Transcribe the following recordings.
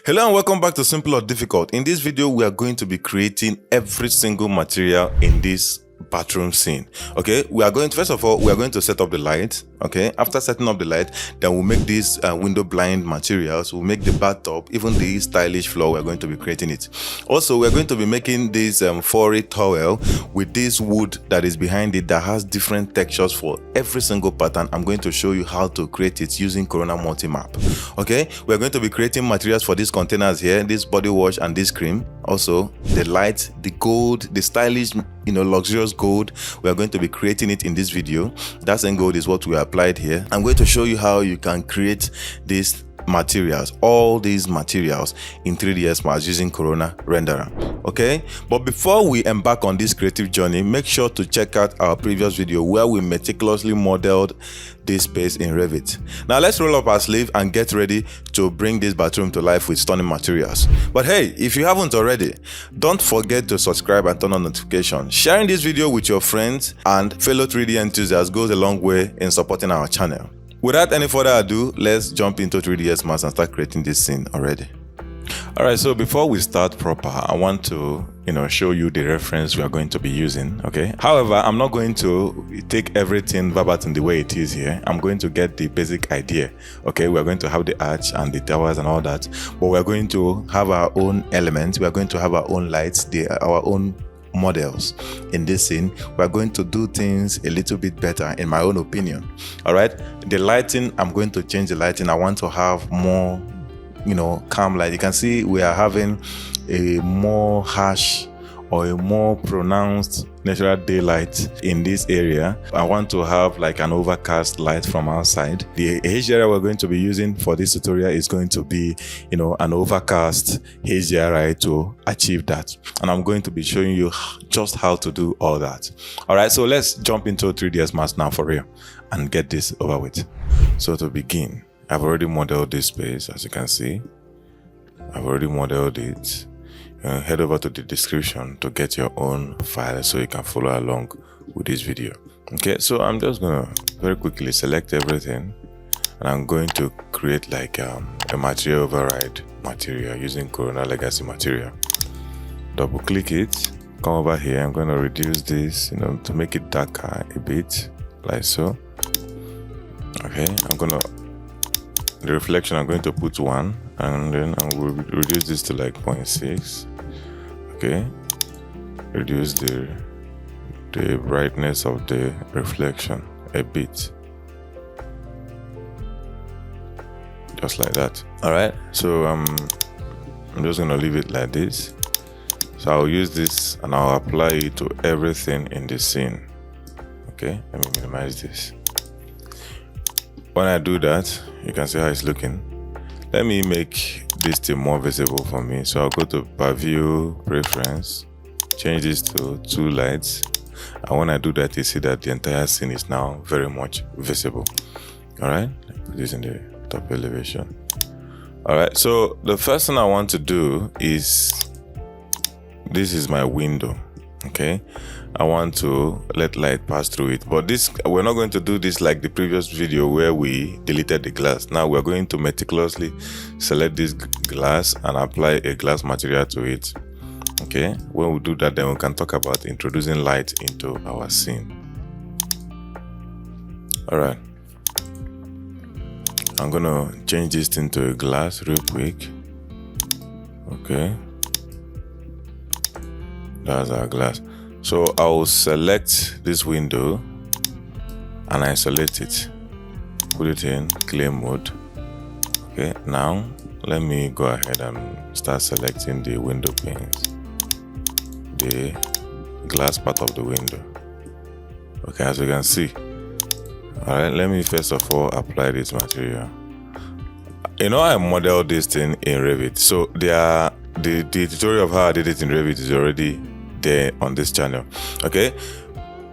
Hello and welcome back to Simple or Difficult. In this video, we are going to be creating every single material in this bathroom scene. Okay, we are going to, first of all, we are going to set up the light. Okay, after setting up the light, then we'll make these window blind materials. We'll make the bathtub, even the stylish floor. We're going to be creating it. Also, we're going to be making this foray towel with this wood that is behind it that has different textures for every single pattern. I'm going to show you how to create it using Corona multi-map. Okay, we're going to be creating materials for these containers here, this body wash and this cream. Also, the light, the gold, the stylish, luxurious gold. We are going to be creating it in this video. That same gold is what we applied here. I'm going to show you how you can create these materials, all these materials in 3ds Max using Corona renderer. Okay, but before we embark on this creative journey, make sure to check out our previous video where we meticulously modeled this space in Revit. Now let's roll up our sleeve and get ready to bring this bathroom to life with stunning materials. But hey, if you haven't already, don't forget to subscribe and turn on notifications. Sharing this video with your friends and fellow 3D enthusiasts goes a long way in supporting our channel. Without any further ado, let's jump into 3ds Max and start creating this scene already. Alright, so before we start proper, I want to show you the reference we are going to be using. Okay, however, I'm not going to take everything verbatim the way it is here. I'm going to get the basic idea. Okay, we're going to have the arch and the towers and all that, but we're going to have our own elements. We are going to have our own lights, our own models in this scene. We're going to do things a little bit better in my own opinion. All right, the lighting, I'm going to change the lighting. I want to have more calm light. You can see we are having a more harsh or a more pronounced natural daylight in this area. I want to have like an overcast light from outside. The HDRI we're going to be using for this tutorial is going to be an overcast HDRI to achieve that, and I'm going to be showing you just how to do all that. All right, so let's jump into 3ds Max now for real and get this over with. So to begin, I've already modeled this space. As you can see, I've already modeled it. Head over to the description to get your own file so you can follow along with this video. Okay, so I'm just gonna very quickly select everything, and I'm going to create like a material override material using Corona legacy material. Double click it, come over here. I'm going to reduce this to make it darker a bit, like so. Okay, the reflection I'm going to put 1, and then I will reduce this to like 0.6. Okay, reduce the brightness of the reflection a bit, just like that. All right, so I'm just gonna leave it like this. So I'll use this and I'll apply it to everything in the scene. Okay, let me minimize this. When I do that, you can see how it's looking. Let me make this thing more visible for me. So I'll go to Purview Preference, change this to 2 lights. And when I do that, you see that the entire scene is now very much visible. All right, put this in the top elevation. All right, so the first thing I want to do is, this is my window. Okay, I want to let light pass through it, but we're not going to do this like the previous video where we deleted the glass. Now we're going to meticulously select this glass and apply a glass material to it. Okay, when we do that, then we can talk about introducing light into our scene. All right, I'm gonna change this into a glass real quick. Okay, that's our glass. So I will select this window and isolate it, put it in clear mode. Okay, now let me go ahead and start selecting the window panes, the glass part of the window. Okay, as you can see. All right, let me first of all apply this material. I modeled this thing in Revit, so the tutorial of how I did it in Revit is already there on this channel. Okay,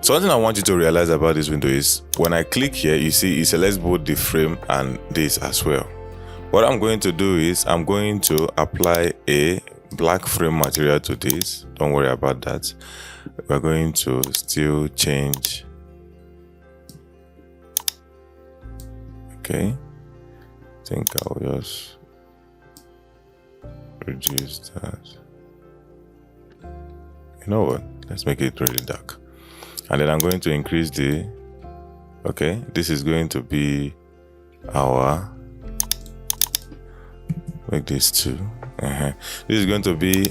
so one thing I want you to realize about this window is when I click here, you see it selects both the frame and this as well. What I'm going to do is I'm going to apply a black frame material to this. Don't worry about that. We're going to still change. Okay, I think I'll just reduce that. You know what? Let's make it really dark. And then I'm going to increase the, okay, this is going to be our, make this 2. This is going to be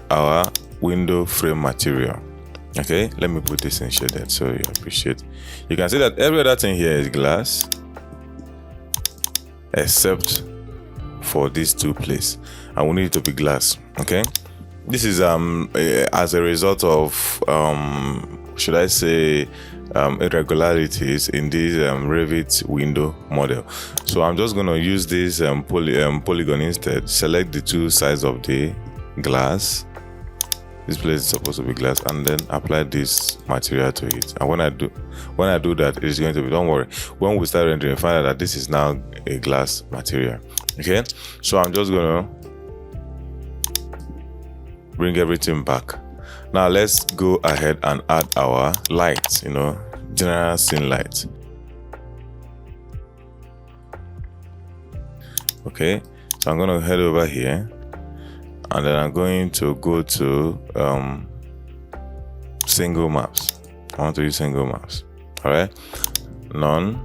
our window frame material. Okay, let me put this in shaded so you appreciate. You can see that every other thing here is glass except for these 2 places, and we need it to be glass. Okay, this is as a result of should I say irregularities in this Revit window model. So I'm just going to use this polygon instead. Select the 2 sides of the glass. This place is supposed to be glass, and then apply this material to it. And when I do that, it's going to be, don't worry, when we start rendering, find out that this is now a glass material. Okay, so I'm just gonna bring everything back. Now let's go ahead and add our lights, general scene light. Okay, so I'm gonna head over here, and then I'm going to go to single maps. I want to use single maps. All right, none.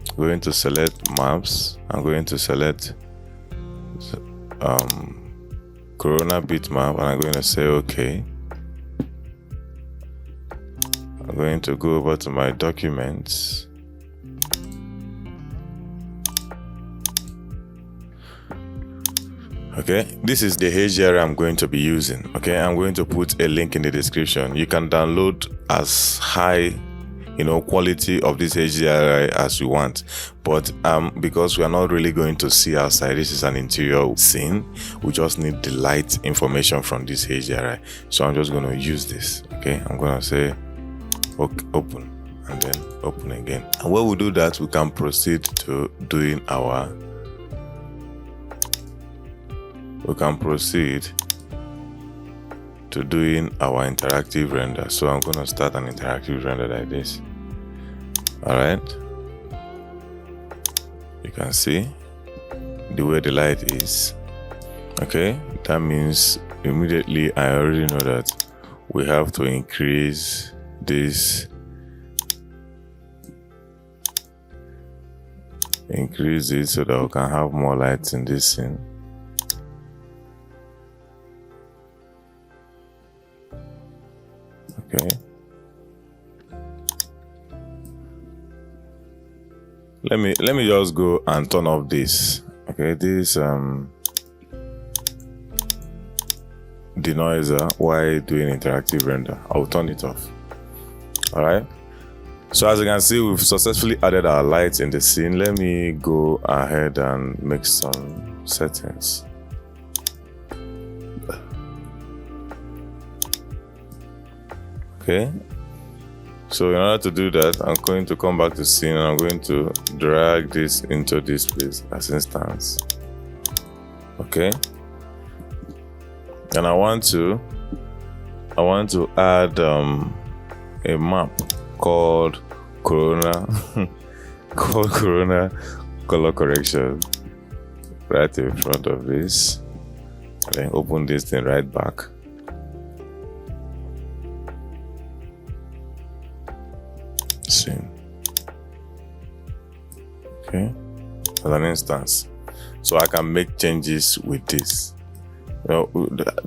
I'm going to select maps. I'm going to select Corona bitmap, and I'm going to say okay. I'm going to go over to my documents. Okay, this is the HDRI I'm going to be using. Okay, I'm going to put a link in the description. You can download as high quality of this HDRI as you want, but because we are not really going to see outside, this is an interior scene, we just need the light information from this HDRI. So I'm just going to use this. Okay, I'm going to say okay, open, and then open again. And when we do that, we can proceed to doing our interactive render. So I'm going to start an interactive render like this. All right, you can see the way the light is. Okay, that means immediately I already know that we have to increase this, increase it so that we can have more lights in this scene. Okay, let me just go and turn off this. Okay, this denoiser while doing interactive render. I'll turn it off. All right, so as you can see, we've successfully added our lights in the scene. Let me go ahead and make some settings. Okay, so in order to do that, I'm going to come back to scene, and I'm going to drag this into this place as instance. Okay, and I want to add a map called Corona color correction right in front of this, and then open this thing right back. Scene. Okay, as an instance, so I can make changes with this.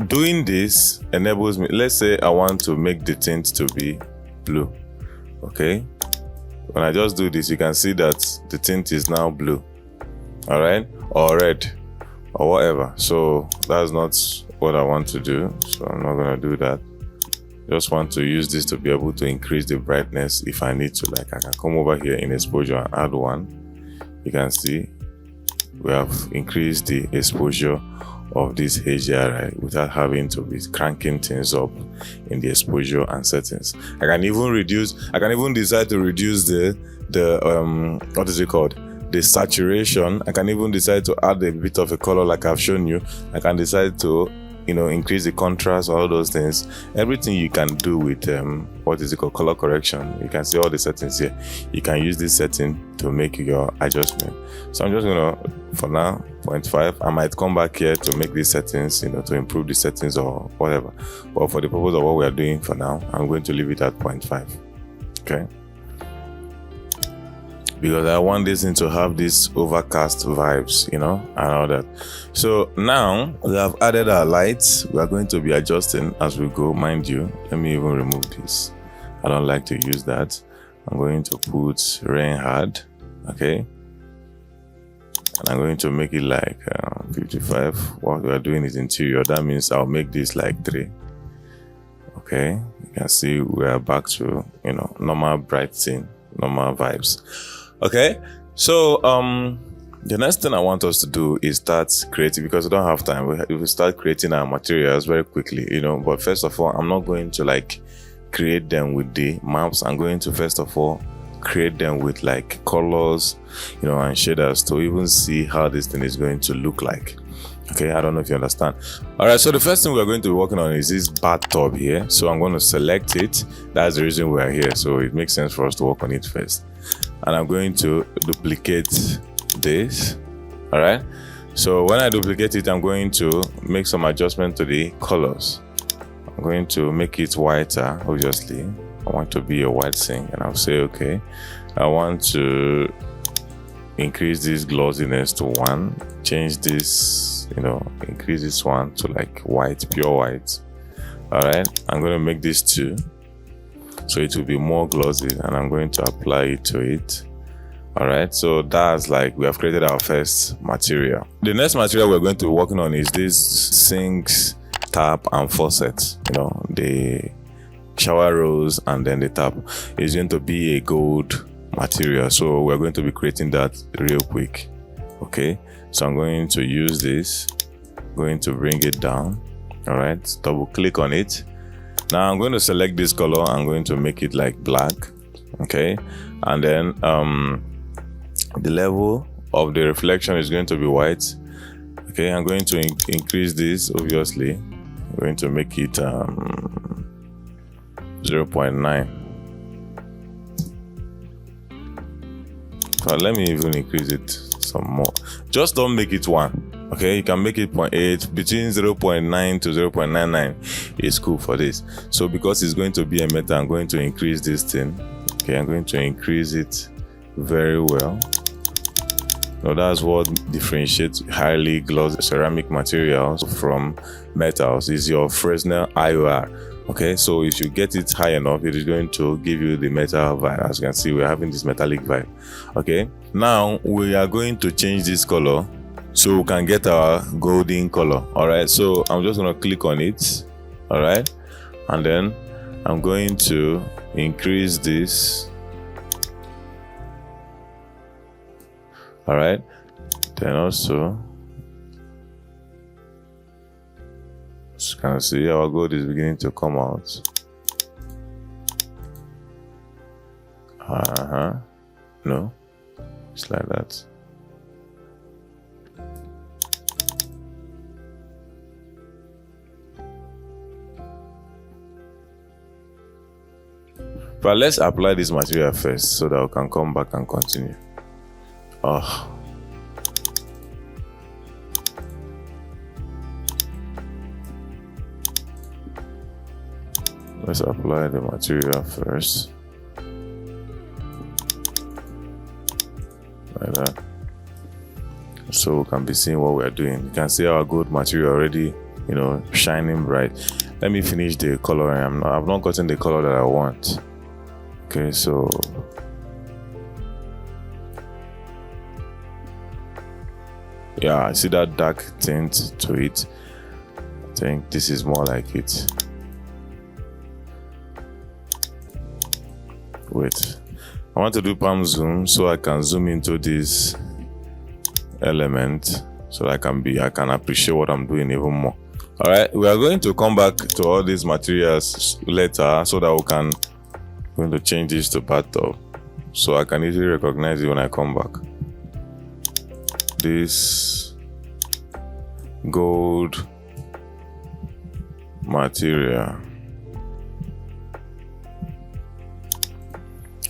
Doing this enables me, let's say I want to make the tint to be blue. Okay, when I just do this, you can see that the tint is now blue. All right, or red, or whatever. So that's not what I want to do, so I'm not going to do that. Just want to use this to be able to increase the brightness if I need to. Like I can come over here in exposure and add one. You can see we have increased the exposure of this HDRI without having to be cranking things up in the exposure and settings. I can even decide to reduce the what is it called? The saturation. I can even decide to add a bit of a color like I've shown you. I can decide to increase the contrast, all those things, everything you can do with what is it called, color correction. You can see all the settings here. You can use this setting to make your adjustment. So I'm just gonna, for now, 0.5. I might come back here to make these settings, to improve the settings or whatever, but for the purpose of what we are doing for now, I'm going to leave it at 0.5. okay, because I want this thing to have this overcast vibes, and all that. So now we have added our lights. We are going to be adjusting as we go, mind you. Let me even remove this. I don't like to use that. I'm going to put rain hard, okay, and I'm going to make it like 55. What we are doing is interior. That means I'll make this like 3. Okay, you can see we are back to normal bright scene, normal vibes. Okay, so the next thing I want us to do is start creating, because we don't have time. We will start creating our materials very quickly, but first of all, I'm not going to like create them with the maps. I'm going to first of all create them with like colors, and shaders to even see how this thing is going to look like. Okay, I don't know if you understand. All right, so the first thing we're going to be working on is this bathtub here. So I'm going to select it. That's the reason we're here. So it makes sense for us to work on it first. And I'm going to duplicate this. All right, so when I duplicate it, I'm going to make some adjustment to the colors. I'm going to make it whiter. Obviously, I want to be a white thing, and I'll say okay. I want to increase this glossiness to 1, change this, increase this one to like white, pure white. All right, I'm going to make this 2, so it will be more glossy, and I'm going to apply it to it. All right, so that's like we have created our first material. The next material we're going to be working on is this sinks, tap, and faucet. The shower rose and then the tap is going to be a gold material, so we're going to be creating that real quick. Okay, so I'm going to use this, going to bring it down. All right, double click on it. Now I'm going to select this color. I'm going to make it like black. Okay, and then the level of the reflection is going to be white. Okay, I'm going to increase this. Obviously, I'm going to make it 0.9. But let me even increase it some more. Just don't make it 1. Okay, you can make it 0.8. Between 0.9 to 0.99 is cool for this. So because it's going to be a metal, I'm going to increase this thing. Okay, I'm going to increase it very well. Now that's what differentiates highly glossy ceramic materials from metals, is your Fresnel IOR. Okay, so if you get it high enough, it is going to give you the metal vibe. As you can see, we're having this metallic vibe. Okay, now we are going to change this color so we can get our golden color. All right, so I'm just going to click on it. All right, and then I'm going to increase this. All right, then also, as you can see, our gold is beginning to come out. No, it's like that. But let's apply this material first so that we can come back and continue. Let's apply the material first. Like that. So we can be seeing what we are doing. You can see our gold material already, shining bright. Let me finish the coloring. I've not gotten the color that I want. Okay, so yeah, I see that dark tint to it. I think this is more like it. Wait, I want to do palm zoom so I can zoom into this element so I can appreciate what I'm doing even more. All right, we are going to come back to all these materials later so that we can going to change this to bathtub so I can easily recognize it when I come back. This gold material.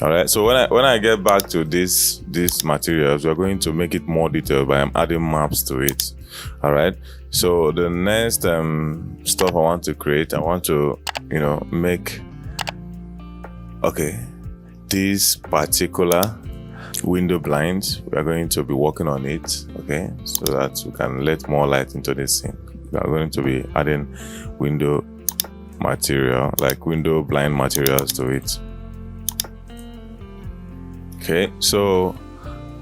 All right, so when I get back to these materials, we're going to make it more detailed by adding maps to it. All right, so the next stuff I want to create, I want to make this particular window blinds. We are going to be working on it, okay, so that we can let more light into this scene. We are going to be adding window material, like window blind materials to it. Okay, so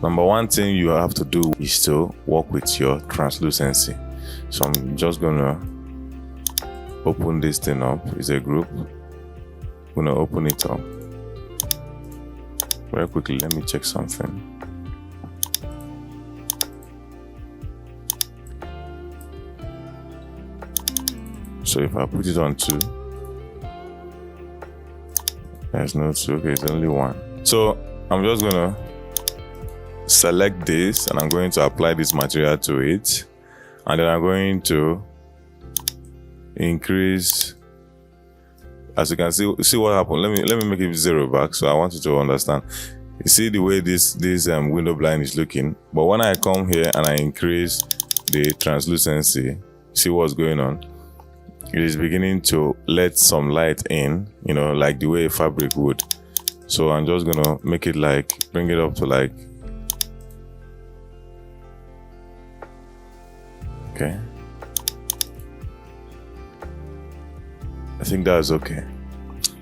number one thing you have to do is to work with your translucency. So I'm just gonna open this thing up. It's a group. I'm gonna open it up very quickly. Let me check something. So if I put it on 2, there's no 2. Okay, it's only 1. So I'm just gonna select this and I'm going to apply this material to it, and then I'm going to increase. As you can see what happened. Let me make it 0 back, so I want you to understand. You see the way this window blind is looking, but when I come here and I increase the translucency, see what's going on? It is beginning to let some light in, like the way a fabric would. So I'm just gonna make it bring it up to okay. I think that's okay.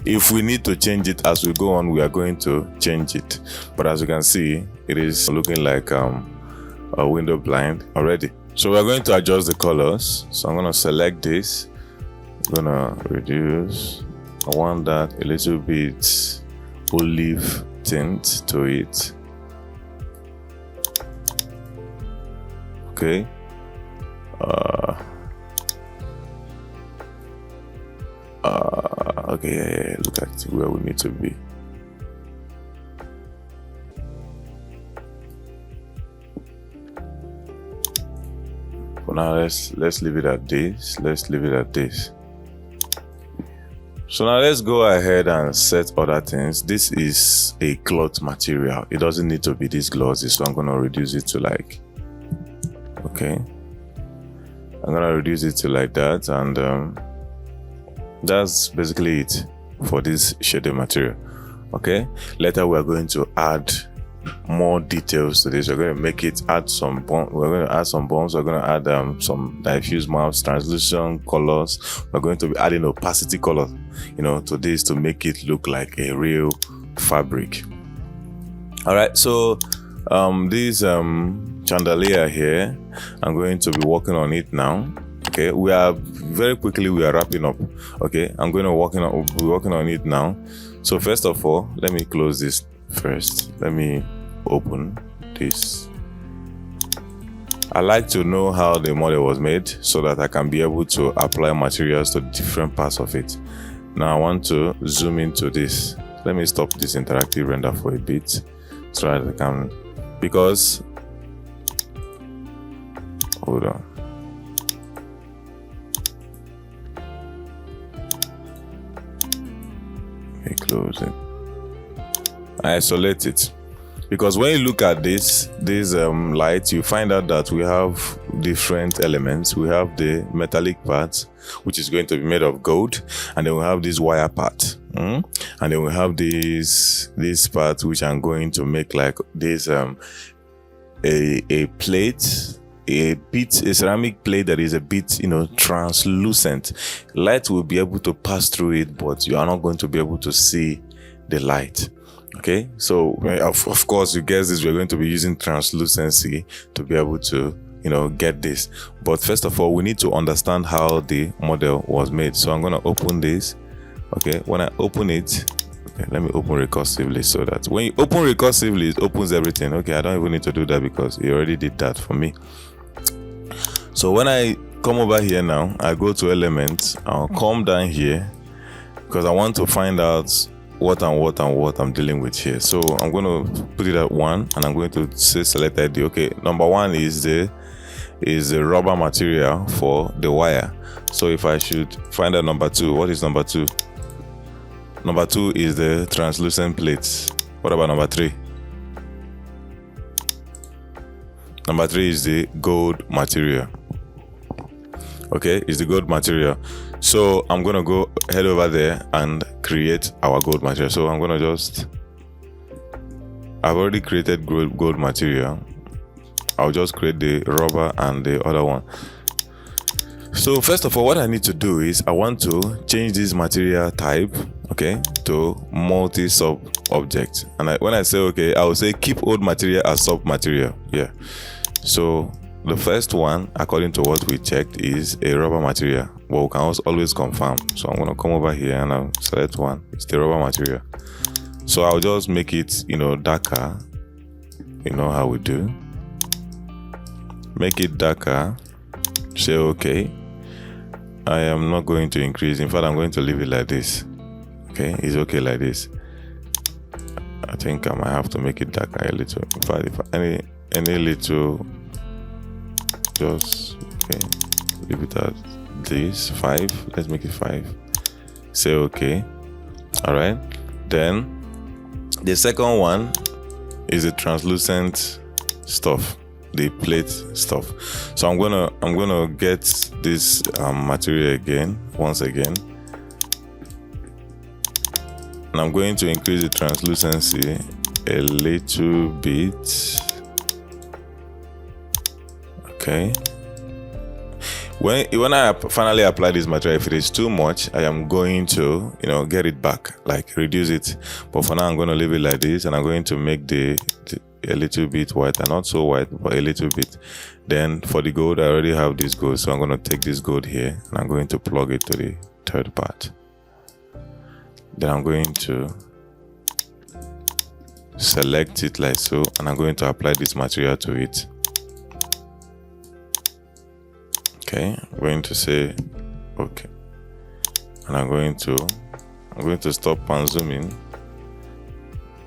If we need to change it as we go on, we are going to change it. But as you can see, it is looking like a window blind already. So we're going to adjust the colors. So I'm gonna select this. I'm gonna reduce. I want that a little bit olive tint to it. Okay. Okay, yeah, look at where we need to be. For now, let's leave it at this. Let's leave it at this. So now let's go ahead and set other things. This is a cloth material. It doesn't need to be this glossy, so I'm gonna reduce it to okay. I'm gonna reduce it to like that, and that's basically it for this shaded material. Okay, later we're going to add more details to this. We're going to make it add some bond. We're going to add some bonds. We're going to add some diffuse maps, translucent colors. We're going to be adding opacity color, to this to make it look like a real fabric. All right, so this chandelier here, I'm going to be working on it now. Okay, we are wrapping up. Okay, I'm going to be working on it now. So first of all, let me close this first. Let me open this. I like to know how the model was made so that I can be able to apply materials to different parts of it. Now I want to zoom into this. Let me stop this interactive render for a bit so that I can, because hold on. Let me close it. I isolate it, because when you look at this light, you find out that we have different elements. We have the metallic part, which is going to be made of gold, and then we have this wire part, and then we have this part which I'm going to make like this a plate, a ceramic plate that is a bit translucent. Light will be able to pass through it, but you are not going to be able to see the light. Okay, so of course you guess this, we're going to be using translucency to be able to get this. But first of all, we need to understand how the model was made. So I'm going to open this. Okay, when I open it, okay, let me open recursively, so that when you open recursively, it opens everything. Okay, I don't even need to do that because it already did that for me. So when I come over here now, I go to elements, I'll come down here because I want to find out what I'm dealing with here. So I'm going to put it at 1, and I'm going to say select ID. Okay, number 1 is the is the rubber material for the wire. So if I should find out number 2, what is number 2? Number 2 is the translucent plates. What about number 3? Number 3 is the gold material. Okay, it's the gold material. So I'm gonna go head over there and create our gold material. So I'm gonna I've already created gold material. I'll just create the rubber and the other one. So first of all, what I need to do is I want to change this material type, okay, to multi-sub object. And when I say okay, I will say keep old material as sub material. Yeah. So the first one, according to what we checked, is a rubber material. But we can also always confirm. So I'm gonna come over here and I'll select one. It's the rubber material. So I'll just make it, darker. You know how we do. Make it darker. Say okay. I am not going to increase. In fact, I'm going to leave it like this. Okay, it's okay like this. I think I might have to make it darker a little. In fact, if any little, just okay, leave it at this 5. Let's make it 5. Say okay. All right. Then the second one is the translucent stuff, the plate stuff. So I'm gonna get this material again, once again, and I'm going to increase the translucency a little bit. Okay. When I finally apply this material, if it is too much, I am going to, get it back, like reduce it. But for now, I'm going to leave it like this, and I'm going to make a little bit white, and not so white, but a little bit. Then for the gold, I already have this gold, so I'm going to take this gold here, and I'm going to plug it to the third part. Then I'm going to select it like so, and I'm going to apply this material to it. Okay, I'm going to say okay, and I'm going to stop pan zooming.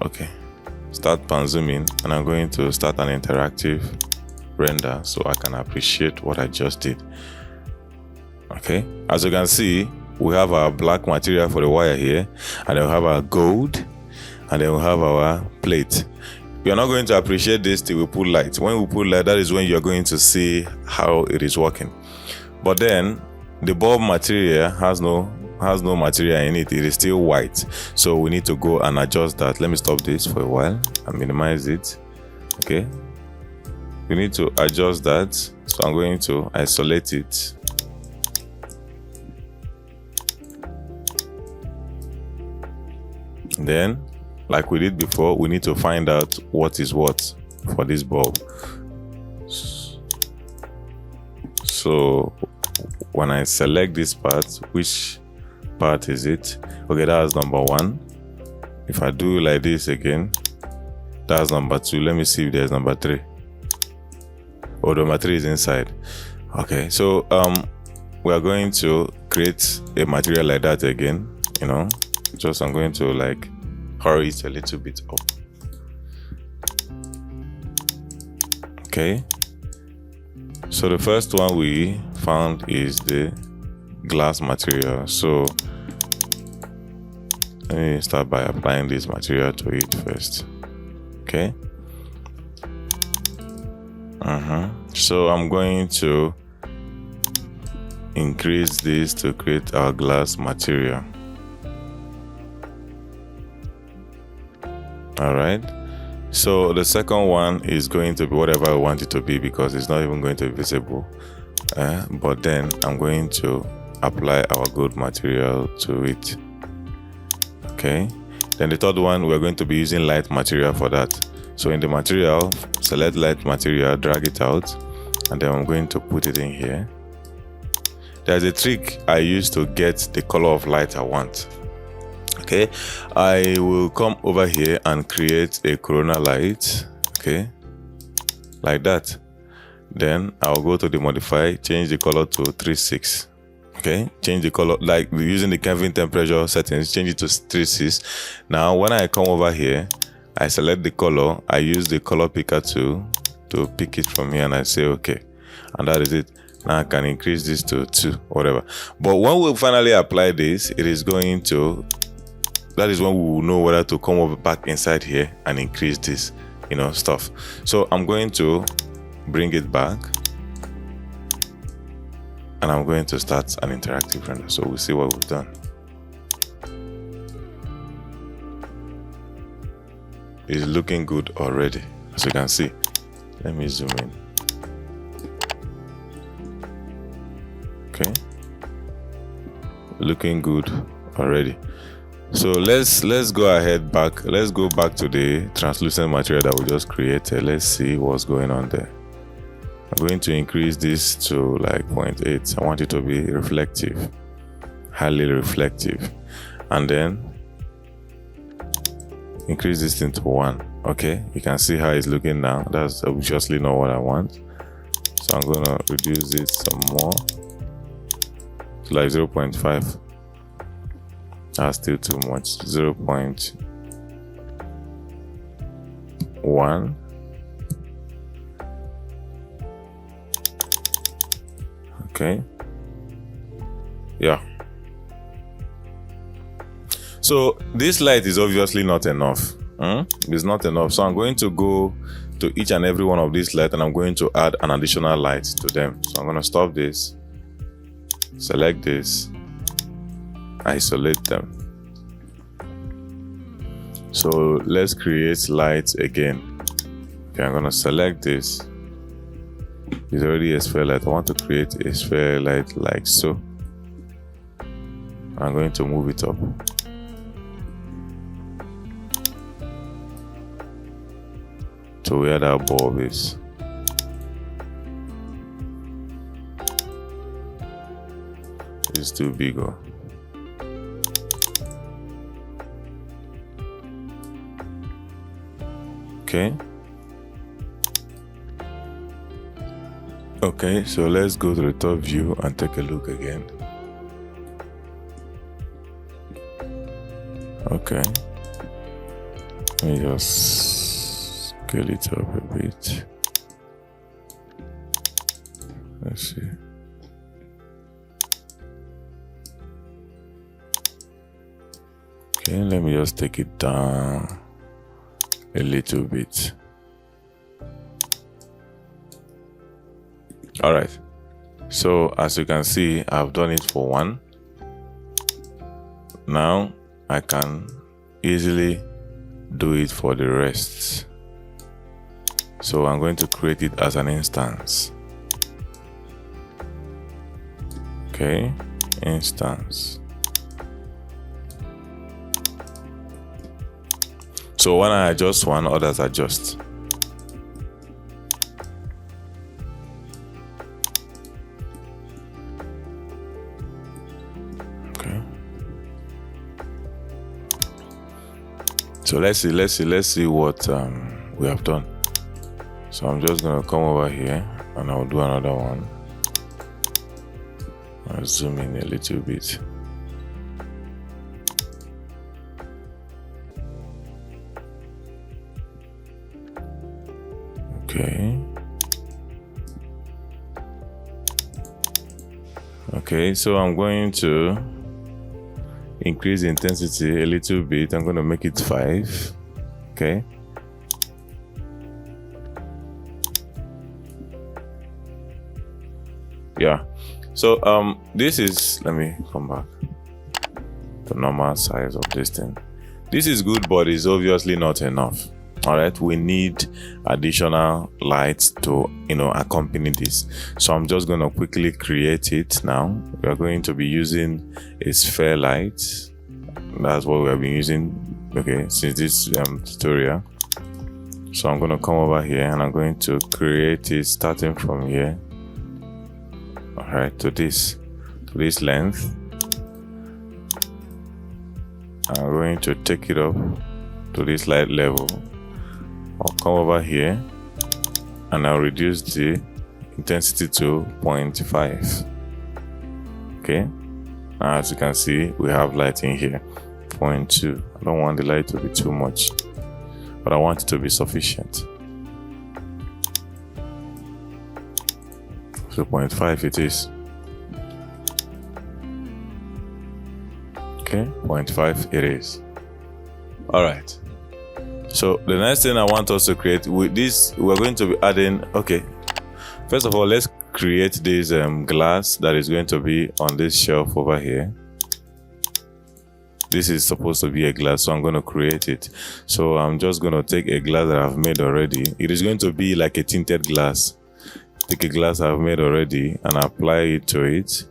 Okay, start pan zooming, and I'm going to start an interactive render so I can appreciate what I just did. Okay, as you can see, we have our black material for the wire here, and then we have our gold, and then we have our plate. We are not going to appreciate this till we put light. When we put light, that is when you're going to see how it is working. But then the bulb material has no material in it. It is still white. So we need to go and adjust that. Let me stop this for a while and minimize it. Okay. We need to adjust that. So I'm going to isolate it. Then, like we did before, we need to find out what is what for this bulb. So when I select this part, which part is it? Okay, that's number 1. If I do like this again, that's number 2. Let me see if there's number 3. Oh, number 3 is inside. Okay, so we are going to create a material like that again. Just I'm going to like hurry it a little bit up. Okay. So the first one we found is the glass material. So let me start by applying this material to it first. Okay. So I'm going to increase this to create our glass material. All right. So the second one is going to be whatever I want it to be, because it's not even going to be visible. But then I'm going to apply our gold material to it. Okay. Then the third one, we're going to be using light material for that. So in the material, select light material, drag it out, and then I'm going to put it in here. There's a trick I use to get the color of light I want. Okay, I will come over here and create a corona light. Okay, like that. Then I'll go to the modify, change the color to 36. Okay, change the color, like using the Kelvin temperature settings, change it to 36. Now when I come over here, I select the color, I use the color picker to pick it from here, and I say okay. and that is it. Now I can increase this to 2, whatever. But when we finally apply this, it is going to, that is when we will know whether to come over back inside here and increase this, stuff. So I'm going to bring it back, and I'm going to start an interactive render. So we'll see what we've done. It's looking good already, as you can see. Let me zoom in. Okay, looking good already. So let's go ahead back. Let's go back to the translucent material that we just created. Let's see what's going on there. I'm going to increase this to like 0.8. I want it to be reflective, highly reflective, and then increase this thing to 1. Okay, you can see how it's looking now. That's obviously not what I want, so I'm gonna reduce it some more to like 0.5. That's still too much. 0.1. Okay, yeah. So this light is obviously not enough. It's not enough. So I'm going to go to each and every one of these lights, and I'm going to add an additional light to them. So I'm going to stop this, select this, isolate them. So let's create lights again. Okay, I'm going to select this. It's already a sphere light. I want to create a sphere light like so. I'm going to move it up. To where that bulb is. It's too big. Okay. Okay, so let's go to the top view and take a look again. Okay. Let me just scale it up a bit. Let's see. Okay, let me just take it down a little bit. All right, so as you can see, I've done it for 1. Now I can easily do it for the rest. So I'm going to create it as an instance. Okay, instance. So when I adjust one, others adjust. Okay. So let's see what we have done. So I'm just gonna come over here and I'll do another one. I'll zoom in a little bit. Okay. Okay, so I'm going to increase the intensity a little bit. I'm going to make it 5. Okay. Yeah. So this is, let me come back. The normal size of this thing. This is good, but it's obviously not enough. All right, we need additional lights to accompany this. So I'm just going to quickly create it now. We are going to be using a sphere light. That's what we have been using, okay, since this tutorial. So I'm going to come over here and I'm going to create it starting from here. All right, to this length. I'm going to take it up to this light level. I'll come over here and I'll reduce the intensity to 0.5. Okay, now as you can see, we have light in here. 0.2. I don't want the light to be too much, but I want it to be sufficient. So 0.5 it is. Okay, 0.5 it is. All right. So the next thing I want us to create with this, we're going to be adding, okay, first of all, let's create this glass that is going to be on this shelf over here. This is supposed to be a glass, so I'm going to create it. So I'm just going to take a glass that I've made already. It is going to be like a tinted glass. Take a glass I've made already and apply it to it,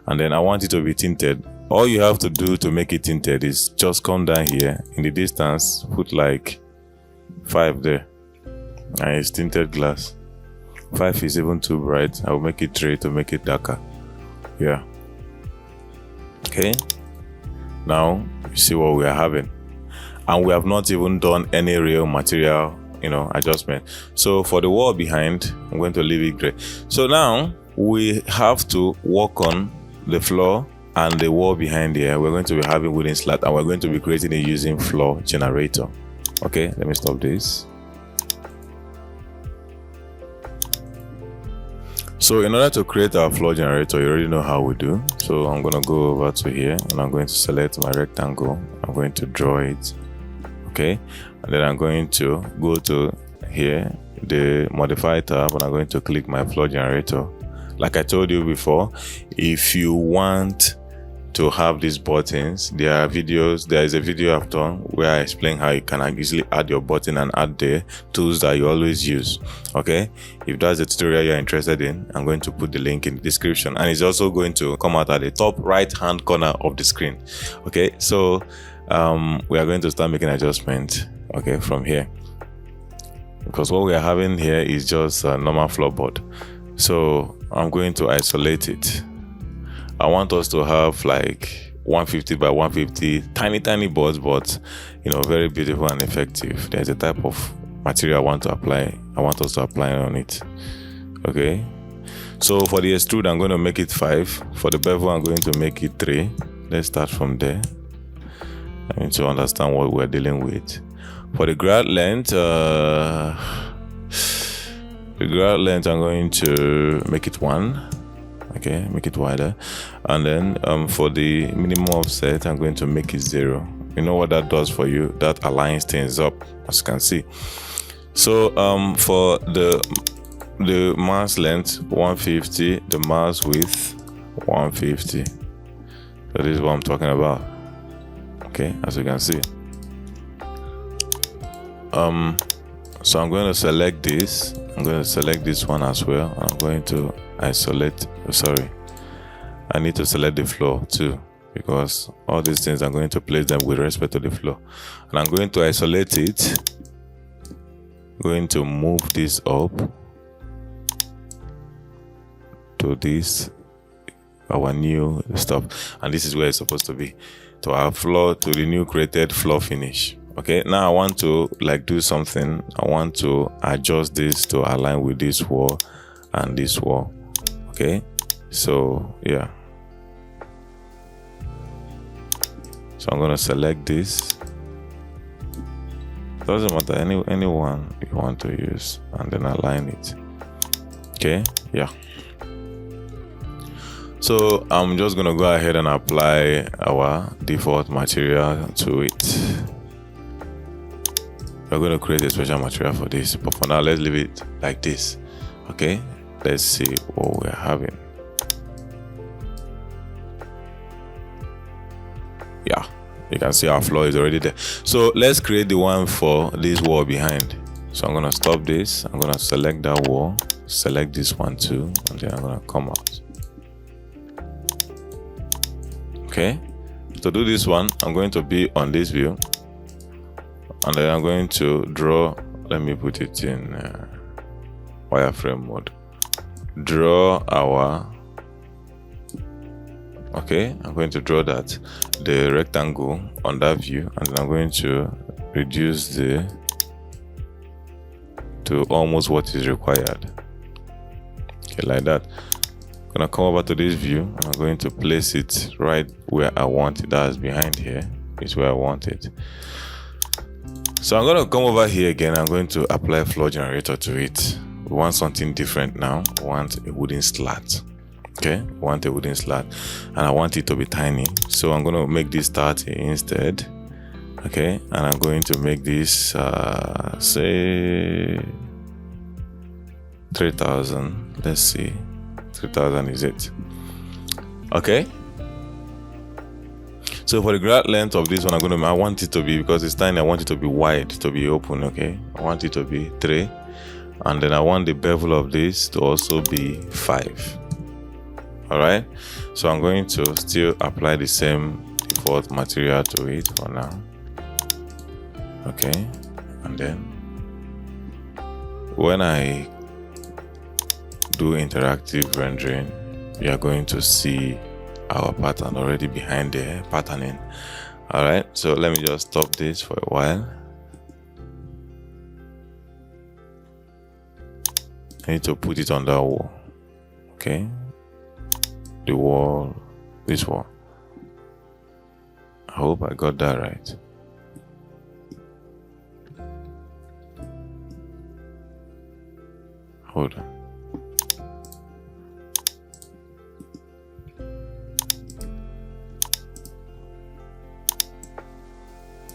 and then I want it to be tinted. All you have to do to make it tinted is just come down here in the distance, put like 5 there, and it's tinted glass. 5 is even too bright. I'll make it 3 to make it darker. Yeah. Okay. Now you see what we are having, and we have not even done any real material, adjustment. So for the wall behind, I'm going to leave it gray. So now we have to work on the floor and the wall behind here. We're going to be having wooden slat, and we're going to be creating it using floor generator. Okay, let me stop this. So in order to create our floor generator, you already know how we do. So I'm going to go over to here and I'm going to select my rectangle. I'm going to draw it. Okay, and then I'm going to go to here, the modify tab, and I'm going to click my floor generator. Like I told you before, if you want to have these buttons, there is a video I've done where I explain how you can easily add your button and add the tools that you always use. Okay, if that's the tutorial you're interested in, I'm going to put the link in the description, and it's also going to come out at the top right hand corner of the screen. Okay, so we are going to start making adjustments, okay, from here, because what we are having here is just a normal floorboard. So I'm going to isolate it. I want us to have like 150 by 150 tiny boards, but very beautiful and effective. There's a type of material I want us to apply on it. Okay, so for the extrude, I'm going to make it 5. For the bevel, I'm going to make it 3. Let's start from there. I need to understand what we're dealing with. For the grout length, I'm going to make it 1. Okay, make it wider, and then for the minimum offset, I'm going to make it 0. You know what that does for you? That aligns things up, as you can see. So for the mass length 150, the mass width 150. So this is what I'm talking about. Okay, as you can see. So I'm going to select this. I'm going to select this one as well. I'm going to isolate. I need to select the floor too, because all these things I'm going to place them with respect to the floor, and I'm going to isolate it. Going to move this up to this, our new stuff, and this is where it's supposed to be, to our floor, to the new created floor finish. Okay, now I want to do something. I want to adjust this to align with this wall and this wall. Okay, so yeah, so I'm gonna select this. Doesn't matter, any one you want to use, and then align it. Okay, yeah. So I'm just gonna go ahead and apply our default material to it. We're going to create a special material for this, but for now let's leave it like this. Okay, let's see what we're having. Yeah, you can see our floor is already there. So let's create the one for this wall behind. So I'm going to stop this. I'm going to select that wall, select this one too, and then I'm going to come out. Okay, to do this one, I'm going to be on this view, and then I'm going to draw. Let me put it in wireframe mode. Draw our, okay, I'm going to draw the rectangle on that view, and then I'm going to reduce to almost what is required. Okay, like that. I'm gonna come over to this view, and I'm going to place it right where I want it. That's behind here is where I want it. So I'm going to come over here again. I'm going to apply floor generator to it. We want something different now. We want a wooden slat. Okay, we want a wooden slat, and I want it to be tiny. So I'm going to make this 30 instead. Okay, and I'm going to make this say 3000. Let's see, 3000 is it? Okay. So for the grout length of this one, I want it to be, because it's tiny, I want it to be wide, to be open. Okay, I want it to be 3, and then I want the bevel of this to also be 5. All right, so I'm going to still apply the same default material to it for now. Okay, and then when I do interactive rendering, you are going to see our pattern already behind the patterning. All right, so let me just stop this for a while. I need to put it on that wall. Okay, the wall, this wall. I hope I got that right. Hold on.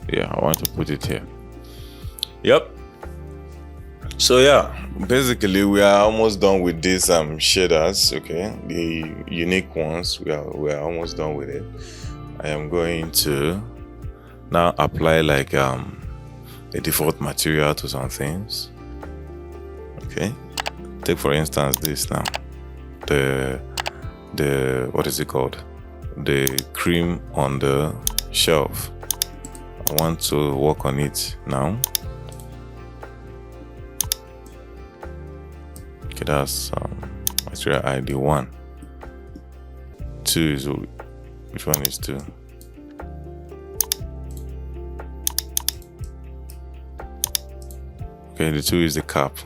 Yeah, I want to put it here. Yep. So yeah, basically we are almost done with these shaders. Okay, the unique ones, we are almost done with it. I am going to now apply like a default material to some things. Okay, take for instance this now, the what is it called, the cream on the shelf. I want to work on it now. Okay, that's material ID 1. 2 is, which one is 2? Okay, the 2 is the cap.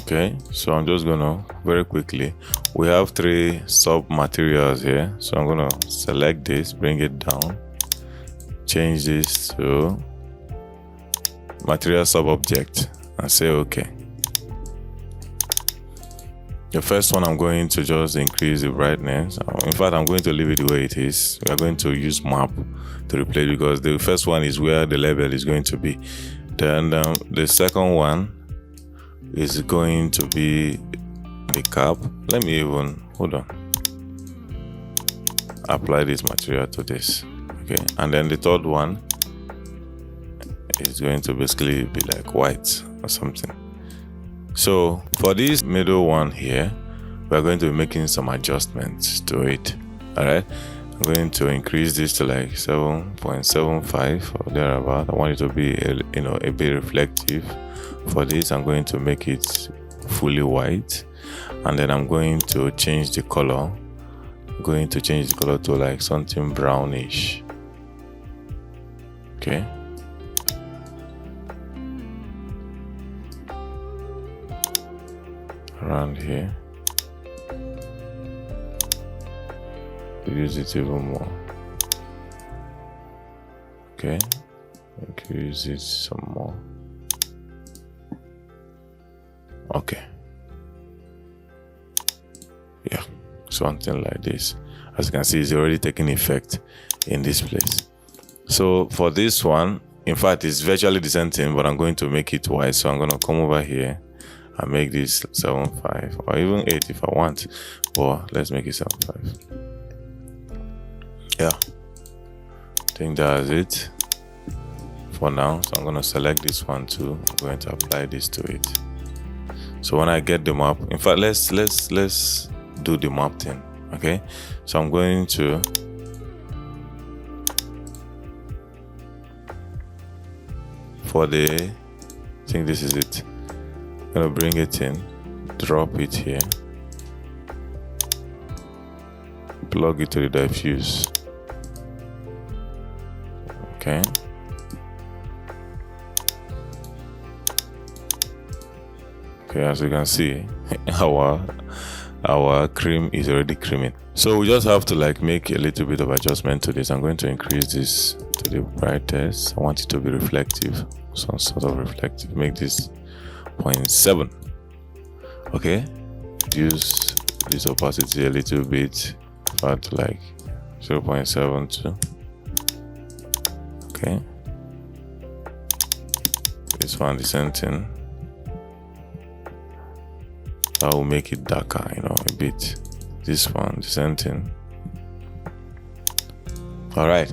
Okay, so I'm just gonna very quickly, we have 3 sub materials here, so I'm gonna select this, bring it down, change this to material sub object, and say okay. The first one, I'm going to just increase the brightness. In fact, I'm going to leave it the way it is. We are going to use map to replace, because the first one is where the label is going to be. Then the second one is going to be the cap. Let me even, hold on, apply this material to this. Okay, and then the third one is going to basically be like white or something. So for this middle one here, we're going to be making some adjustments to it. All right, I'm going to increase this to like 7.75 or thereabout. I want it to be a bit reflective. For this, I'm going to make it fully white, and then I'm going to change the color. I'm going to change the color to like something brownish. Okay. Around here. Use it even more. Okay. Increase it some more. Okay. Yeah, something like this. As you can see, it's already taking effect in this place. So for this one, in fact, it's virtually the same thing, but I'm going to make it white. So I'm going to come over here and make this 7.5 or even 8 if I want. But let's make it 7.5. Yeah, I think that's it for now. So I'm going to select this one too. I'm going to apply this to it. So when I get the map, in fact, let's do the map thing. Okay, so I'm going to for the, I think this is it. I'm gonna bring it in, drop it here, plug it to the diffuse. Okay. Okay, as you can see, our cream is already creaming. So we just have to like make a little bit of adjustment to this. I'm going to increase this to the brightest. I want it to be reflective. some sort of reflective. Make this 0.7. Okay, reduce this opacity a little bit, about like 0.72. Okay, this one, the same thing. That will make it darker, you know, a bit. This one, the same thing. All right.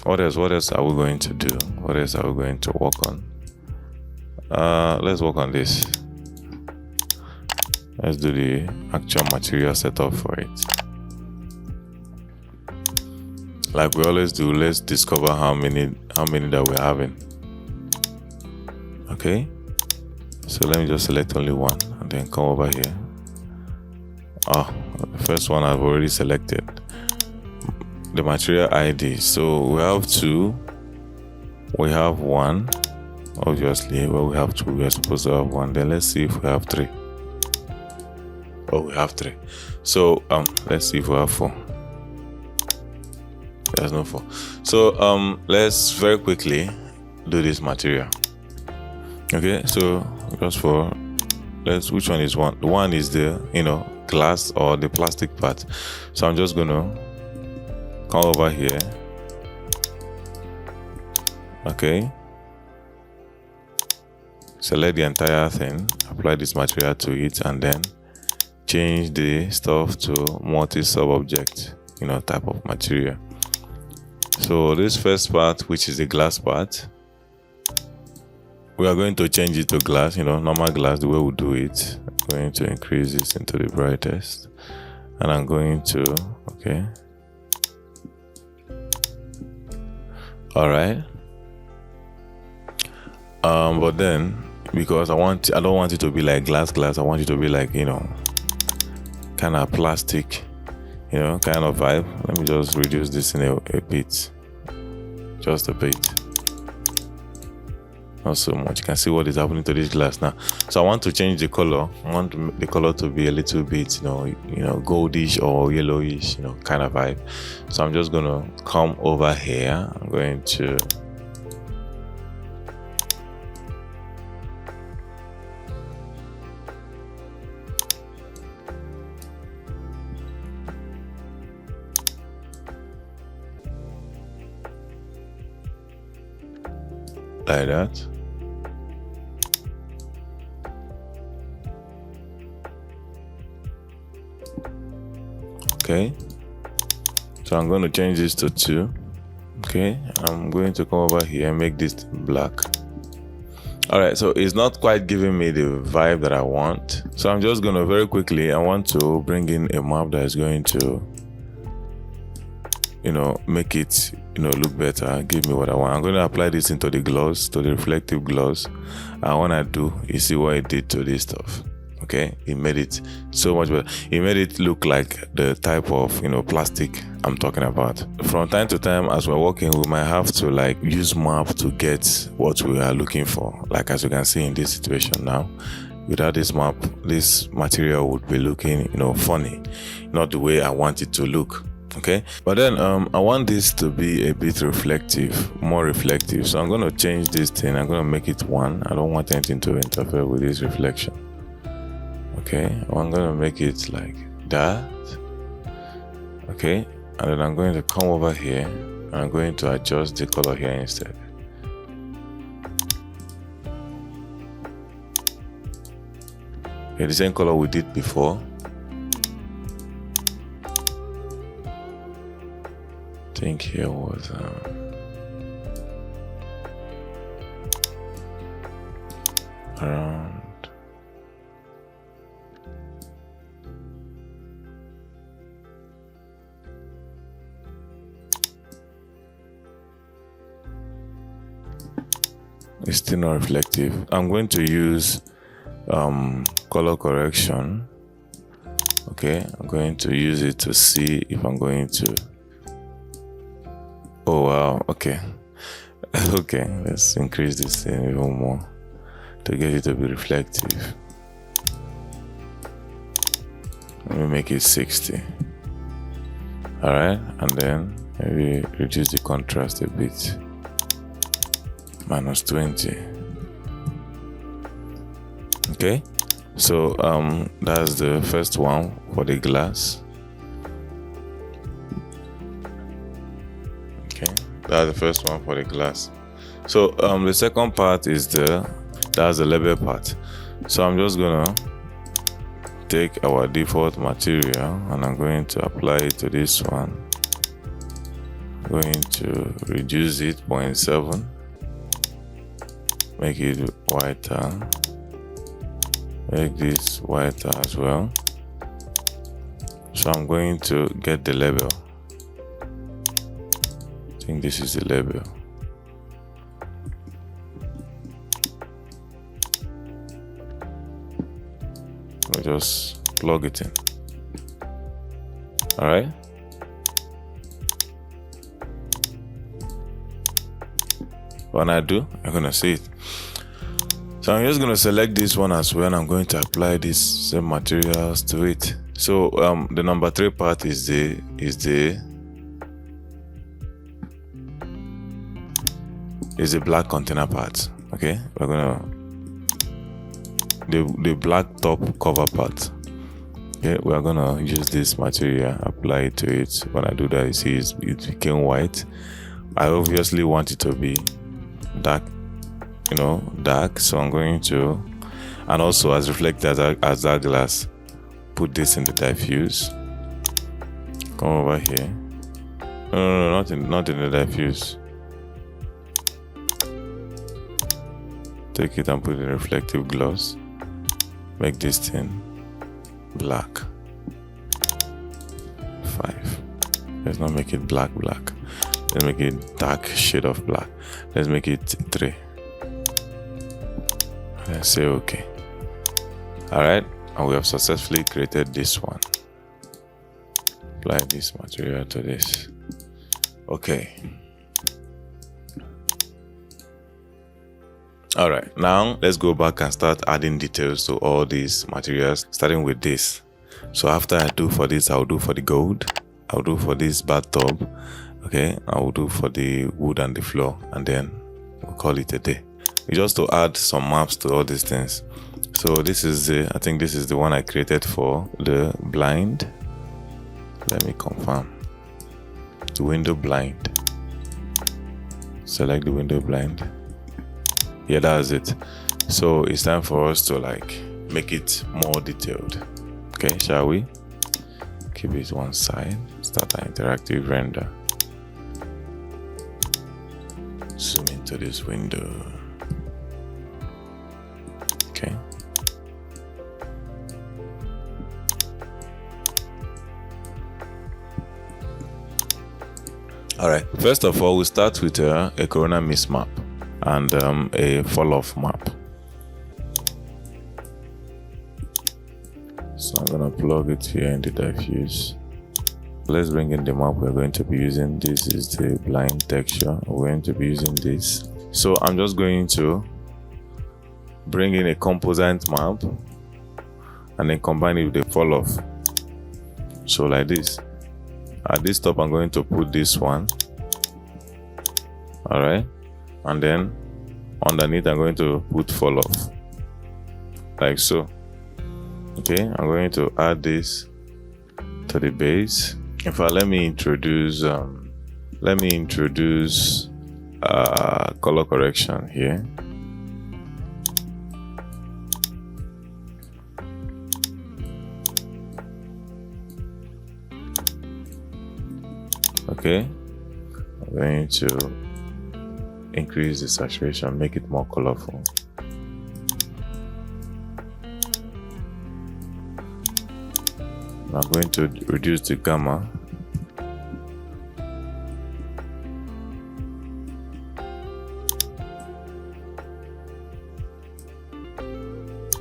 What else are we going to do? What else are we going to work on? Let's work on this. Let's do the actual material setup for it. Like we always do, let's discover how many that we're having. Okay, so let me just select only one and then come over here. The first one I've already selected, the material ID. So we have 2, we have 1, obviously. Well, we have 2, we are supposed to have 1. Then let's see if we have 3. Oh, we have 3. So let's see if we have 4. There's no 4. So let's very quickly do this material. Okay, so just for which one is one? The one is the, you know, glass or the plastic part. So I'm just gonna come over here. Okay, select the entire thing, apply this material to it, and then change the stuff to multi-sub-object, you know, type of material. So this first part, which is the glass part, we are going to change it to glass, you know, normal glass, the way we do it. I'm going to increase this into the brightest, and I'm going to, okay. All right. But then, because I don't want it to be like glass, I want it to be like, you know, kind of plastic, you know, kind of vibe. Let me just reduce this in a bit, just a bit. Not so much. You can see what is happening to this glass now. So I want to change the color. I want the color to be a little bit, you know, goldish or yellowish, you know, kind of vibe. So I'm just gonna come over here. I'm going to like that. Okay, so I'm going to change this to 2. Okay, I'm going to come over here and make this black. All right, so it's not quite giving me the vibe that I want, so I'm just going to very quickly, I want to bring in a map that is going to, you know, make it, you know, look better, give me what I want. I'm going to apply this into the gloss, to the reflective gloss, and when I do, you see what it did to this stuff. Okay, it made it so much better. It made it look like the type of, you know, plastic I'm talking about. From time to time, as we're working, we might have to like use map to get what we are looking for. Like as you can see in this situation now, without this map, this material would be looking, you know, funny, not the way I want it to look. Okay, but then I want this to be a bit reflective, more reflective. So I'm going to change this thing. I'm going to make it 1. I don't want anything to interfere with this reflection. Okay, I'm going to make it like that. Okay, and then I'm going to come over here and I'm going to adjust the color here instead. Okay, the same color we did before. I think here was around it's still not reflective. I'm going to use color correction. Okay, I'm going to use it to see if I'm going to. Oh wow, okay. Okay, let's increase this thing even more to get it to be reflective. Let me make it 60. All right, and then maybe reduce the contrast a bit. Okay, so I'm going to come over here and I'm going to minus 20. Okay, so that's the first one for the glass. Okay, that's the first one for the glass. So the second part is that's the label part. So I'm just gonna take our default material and I'm going to apply it to this one. I'm going to reduce it 0.7, make it whiter, make this whiter as well. So I'm going to get the label. I think this is the label. We'll just plug it in. All right. When I do, you're gonna see it. So I'm just gonna select this one as well, and I'm going to apply these same materials to it. So the number 3 part is the black container part. Okay, we're gonna the black top cover part. Okay, we're gonna use this material, apply it to it. When I do that, you see it became white. I obviously want it to be dark, dark. So I'm going to, and also as reflected as that glass, put this in the diffuse. Come over here. No, not in the diffuse. Take it and put it in reflective gloss. Make this thing black. 5. Let's not make it black. Let's make it dark shade of black. Let's make it 3. Let's say okay. All right, and we have successfully created this one. Apply this material to this. Okay. All right, now let's go back and start adding details to all these materials, starting with this. So after I do for this, I'll do for the gold, I'll do for this bathtub, okay, I will do for the wood and the floor, and then we'll call it a day. Just to add some maps to all these things. So this is I think this is the one I created for the blind. Let me confirm. The window blind. Select the window blind. Yeah, that's it. So it's time for us to make it more detailed. Okay, shall we? Keep it one side. Start an interactive render. Zoom into this window. Okay. All right. First of all, we start with a corona mist map and a fall-off map. So I'm gonna plug it here in the diffuse. Let's bring in the map we're going to be using. This is the blind texture. We're going to be using this. So I'm just going to bring in a composite map and then combine it with a fall-off. So like this. At this top, I'm going to put this one. All right. And then underneath, I'm going to put fall off, like so. Okay, I'm going to add this to the base. In fact, let me introduce color correction here. Okay, I'm going to increase the saturation, make it more colorful. I'm going to reduce the gamma.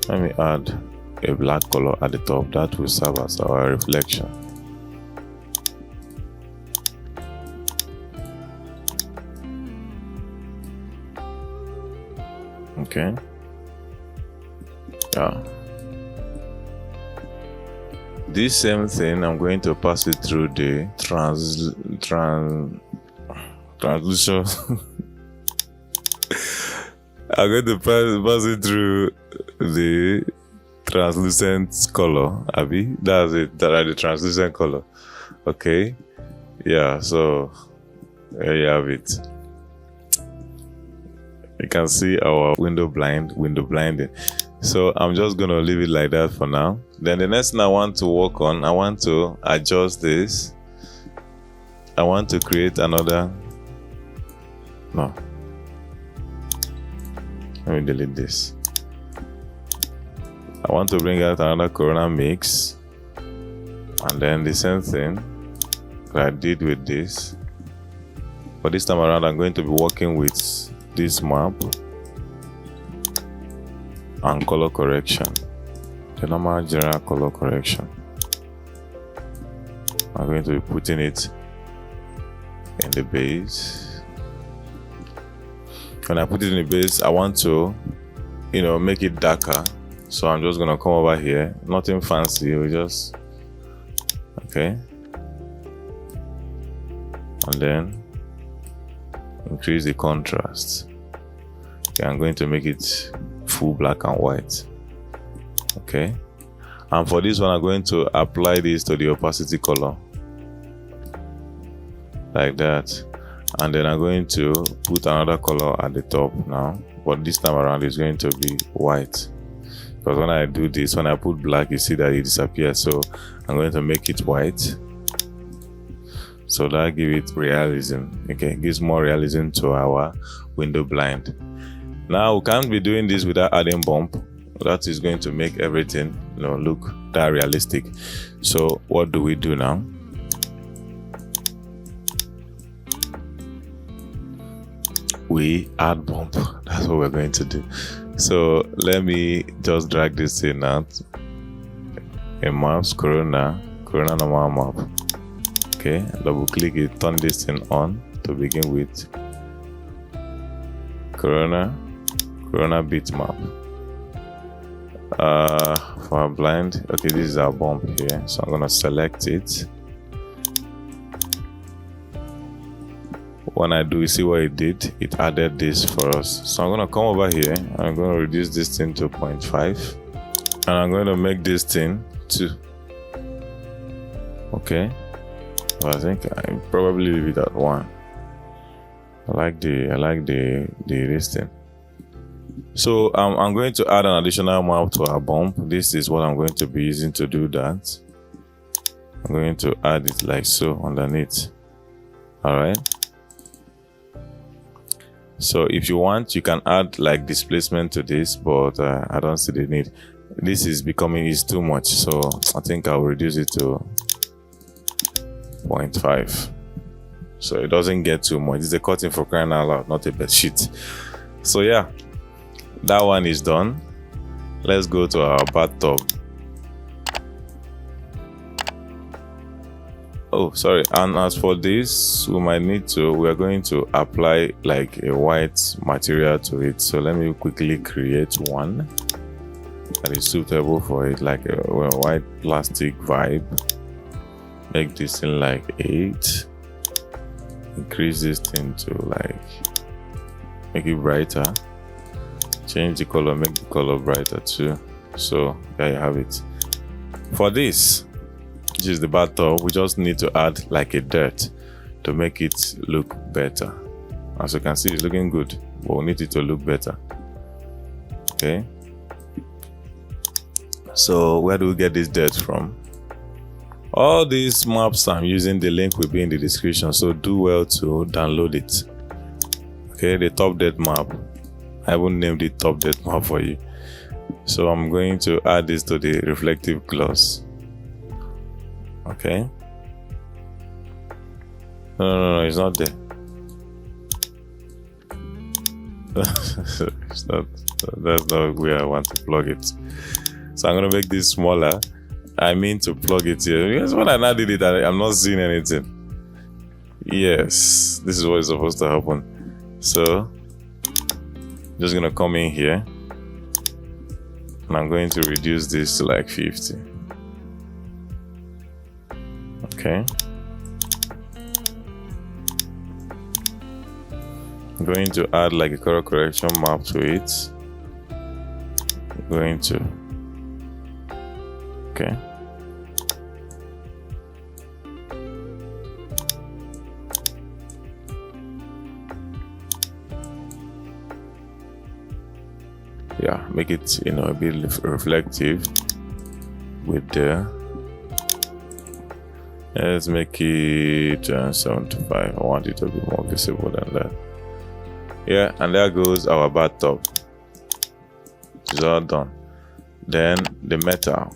Let me add a black color at the top that will serve as our reflection. Okay. Yeah. This same thing, I'm going to pass it through the transition. I'm going to pass it through the translucent color, Abby. That's it. That are the translucent color. Okay. Yeah. So there you have it. You can see our window blinding. So I'm just going to leave it like that for now. Then the next thing I want to work on, I want to adjust this. I want to create another. No. Let me delete this. I want to bring out another Corona mix. And then the same thing that I did with this. But this time around, I'm going to be working with this map and color correction, the normal general color correction. I'm going to be putting it in the base. When I put it in the base, I want to, make it darker. So I'm just gonna come over here, nothing fancy, we just, okay, and then increase the contrast. Okay, I'm going to make it full black and white. Okay, and for this one, I'm going to apply this to the opacity color like that, and then I'm going to put another color at the top now, but this time around it's going to be white, because when I do this, when I put black, you see that it disappears. So I'm going to make it white, so that gives it realism. Okay, it gives more realism to our window blind. Now we can't be doing this without adding bump. That is going to make everything look that realistic. So what do we do now? We add bump. That's what we're going to do. So let me just drag this in out. In maps, Corona normal map. Okay, double click it, turn this thing on to begin with. Corona bitmap. For our blind, okay, this is our bump here, so I'm gonna select it. When I do, you see what it did? It added this for us. So I'm gonna come over here, I'm gonna reduce this thing to 0.5, and I'm going to make this thing 2. Okay, well, I think I probably leave it at 1. I like the this thing. So I'm going to add an additional map to our bump. This is what I'm going to be using to do that. I'm going to add it like so underneath. All right. So if you want, you can add like displacement to this, but I don't see the need. This is too much, so I think I'll reduce it to 0.5. So it doesn't get too much. It's a curtain, for crying out loud, not a bed sheet. So yeah, that one is done. Let's go to our bathtub. Oh, sorry. And as for this, we are going to apply like a white material to it. So let me quickly create one that is suitable for it, like a white plastic vibe. Make this thing like 8. Increase this thing to like, make it brighter. Change the color, make the color brighter too. So there you have it. For this is the bathtub. We just need to add like a dirt to make it look better. As you can see, it's looking good, but we need it to look better. Okay. So where do we get this dirt from? All these maps I'm using, the link will be in the description, so do well to download it. Okay, the top dirt map. I will name the top dirt map for you. So I'm going to add this to the reflective gloss. Okay. No, it's not there. It's not. That's not where I want to plug it. So I'm gonna make this smaller. I mean to plug it here. Because when I now did it, I'm not seeing anything. Yes, this is what is supposed to happen. So just gonna come in here, and I'm going to reduce this to like 50. Okay. going to add like a color correction map to it. I'm going to, okay. Yeah, make it, you know, a bit reflective with the, let's make it 75. I want it to be more visible than that. Yeah, and there goes our bathtub. It's all done. Then the metal.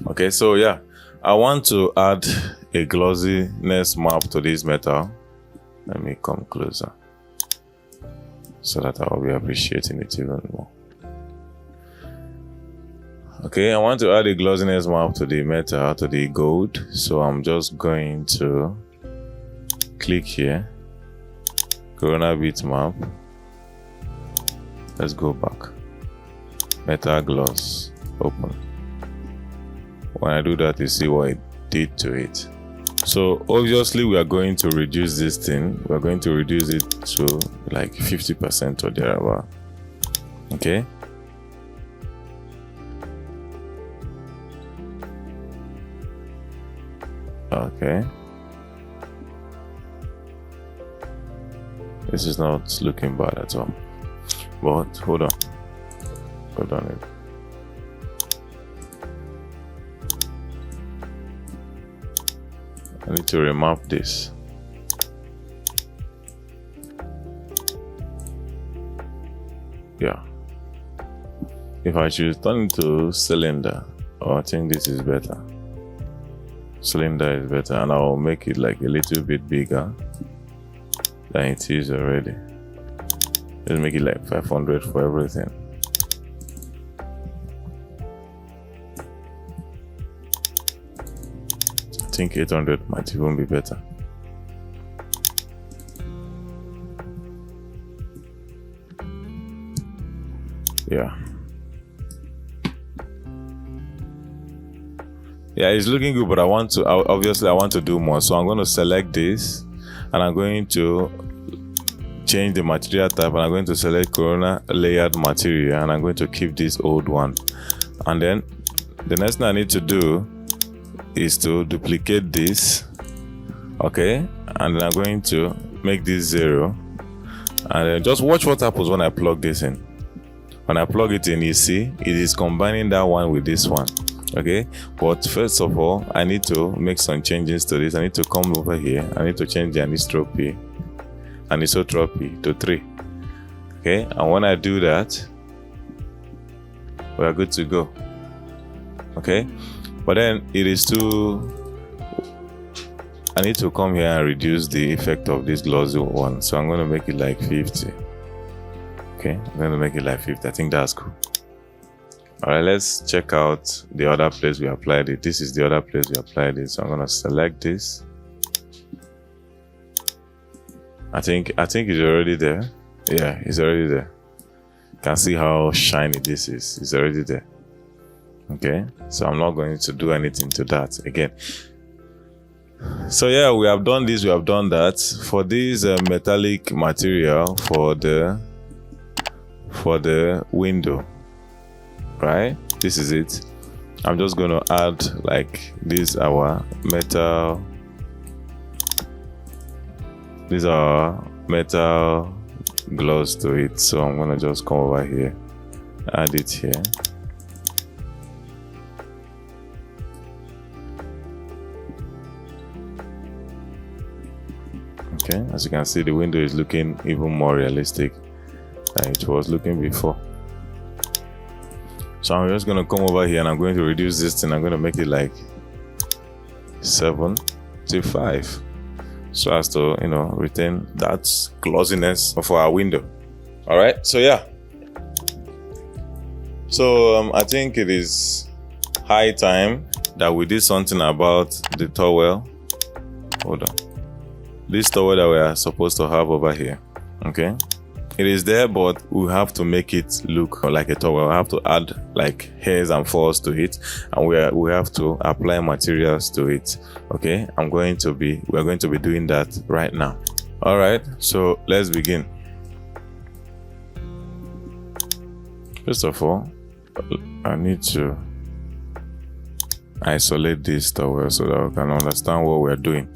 Okay, so yeah, I want to add a glossiness map to this metal. Let me come closer so that I will be appreciating it even more. Okay, I want to add a glossiness map to the metal, to the gold. So I'm just going to click here, Corona bitmap. Let's go back. Metal gloss, open. When I do that, you see what it did to it. So obviously we are going to reduce this thing. We're going to reduce it to like 50% or thereabout. Okay. Okay. This is not looking bad at all. But hold on. Hold on. I need to remap this. Yeah. If I should turn it to cylinder, I think this is better. Cylinder is better, and I'll make it like a little bit bigger than it is already. Let's make it like 500 for everything. I think 800 might even be better. Yeah. Yeah, it's looking good, but obviously I want to do more. So I'm going to select this, and I'm going to change the material type, and I'm going to select Corona layered material, and I'm going to keep this old one. And then the next thing I need to do is to duplicate this, okay, and then I'm going to make this 0, and then just watch what happens when I plug this in. When I plug it in, you see it is combining that one with this one, okay. But first of all, I need to make some changes to this. I need to come over here. I need to change the anisotropy to 3, okay. And when I do that, we are good to go, okay. But then it is I need to come here and reduce the effect of this glossy one. So I'm going to make it like 50. Okay, I'm going to make it like 50. I think that's cool. All right, let's check out the other place we applied it. This is the other place we applied it. So I'm going to select this. I think it's already there. Yeah, it's already there. You can see how shiny this is. It's already there. Okay, so I'm not going to do anything to that again. So yeah, we have done this, we have done that. For this metallic material for the window, right? This is it. I'm just going to add like this our metal. These are metal gloss to it. So I'm going to just come over here, add it here. Okay, as you can see, the window is looking even more realistic than it was looking before. So I'm just going to come over here and I'm going to reduce this thing. I'm going to make it like 75, so as to, you know, retain that glossiness of our window. All right, so yeah. So I think it is high time that we did something about the towel. Hold on. This towel that we are supposed to have over here, okay, it is there, but we have to make it look like a towel. We have to add like hairs and falls to it, and we have to apply materials to it. Okay, we're going to be doing that right now. All right, so let's begin. First of all, I need to isolate this towel so that we can understand what we're doing.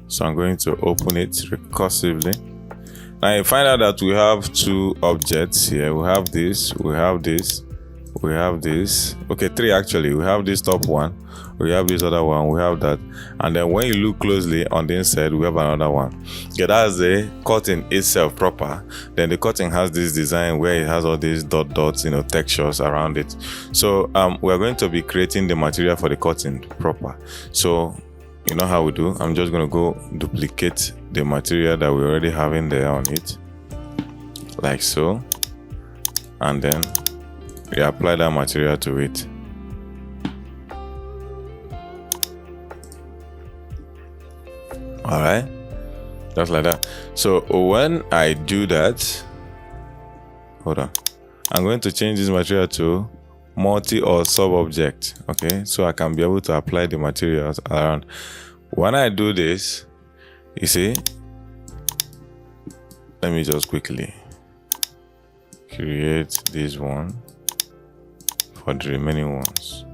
So I'm going to open it recursively. Now you find out that we have two objects here. We have this, we have this, we have this. Okay, three actually. We have this top one, we have this other one, we have that. And then when you look closely on the inside, we have another one. Okay, that's the curtain itself proper. Then the curtain has this design where it has all these dots, textures around it. So we're going to be creating the material for the curtain proper. So you know how we do. I'm just going to go duplicate the material that we already have in there on it, like so, and then we apply that material to it. All right, just like that. So when I do that, hold on, I'm going to change this material to multi or sub object. Okay, so I can be able to apply the materials around. When I do this, you see, let me just quickly create this one for the remaining ones.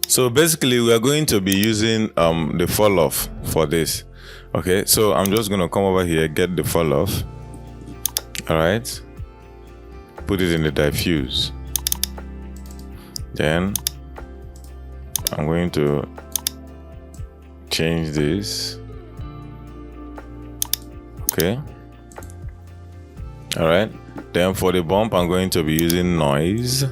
So basically we are going to be using the fall off for this. Okay, so I'm just going to come over here, get the fall off. All right, put it in the diffuse. Then I'm going to change this. Okay, all right, then for the bump I'm going to be using noise.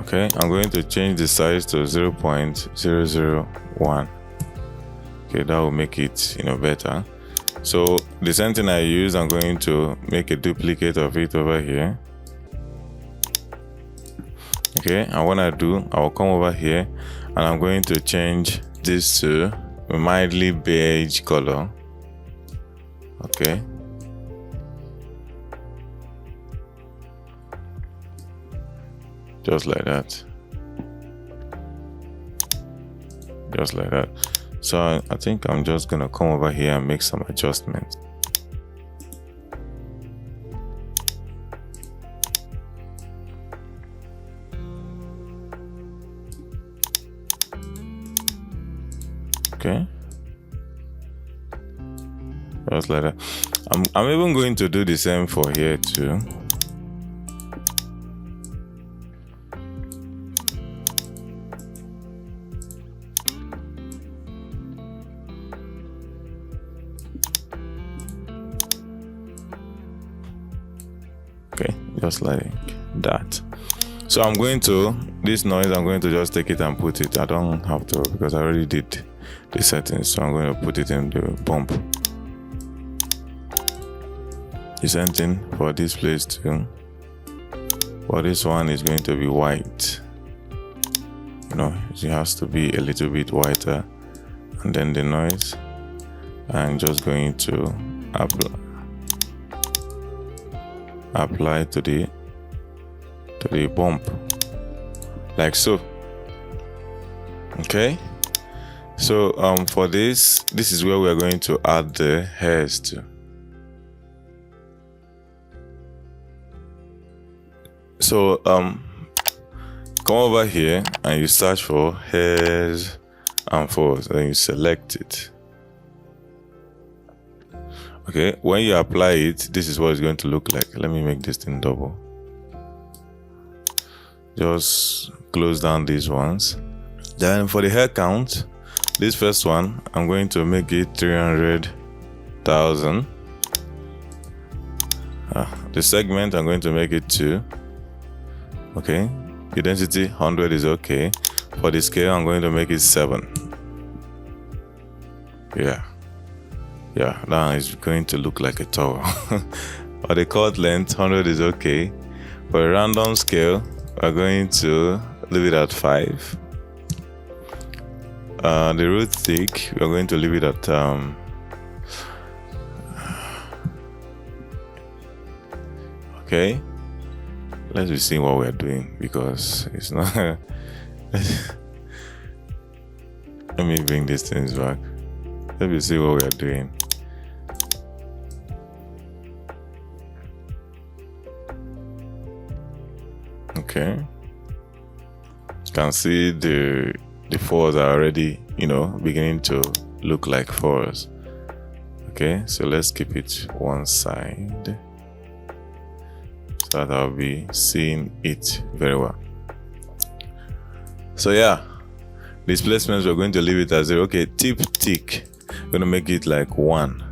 Okay, I'm going to change the size to 0.001. Okay, that will make it better. So the same thing I use, I'm going to make a duplicate of it over here. Okay, and when I do, I will come over here and I'm going to change this to a mildly beige color. Okay, just like that, just like that. So I think I'm just gonna come over here and make some adjustments. Okay, just like that. I'm even going to do the same for here too. Okay, just like that. So I'm going to, this noise, I'm going to just take it and put it. I don't have to because I already did the settings. So I'm going to put it in the bump. The same thing for this place too. For this one is going to be white. It has to be a little bit whiter. And then the noise, I'm just going to apply to the bump, like so. Okay, so for this is where we are going to add the hairs to. So come over here and you search for hairs and folds, and you select it. Okay, when you apply it, this is what it's going to look like. Let me make this thing double. Just close down these ones. Then for the hair count, this first one, I'm going to make it 300,000. The segment, I'm going to make it 2. Okay, the density 100 is okay. For the scale, I'm going to make it 7. Yeah, now it's going to look like a tower. For the cut length, 100 is okay. For a random scale, we're going to leave it at 5. The root thick, we're going to leave it at Okay, let's be seeing what we're doing, because it's not let me bring these things back. Let me see what we're doing. Okay, you can see the fours are already, beginning to look like fours. Okay, so let's keep it one side so that I'll be seeing it very well. So yeah, displacements, we're going to leave it as 0. Okay, tip tick, we're going to make it like 1.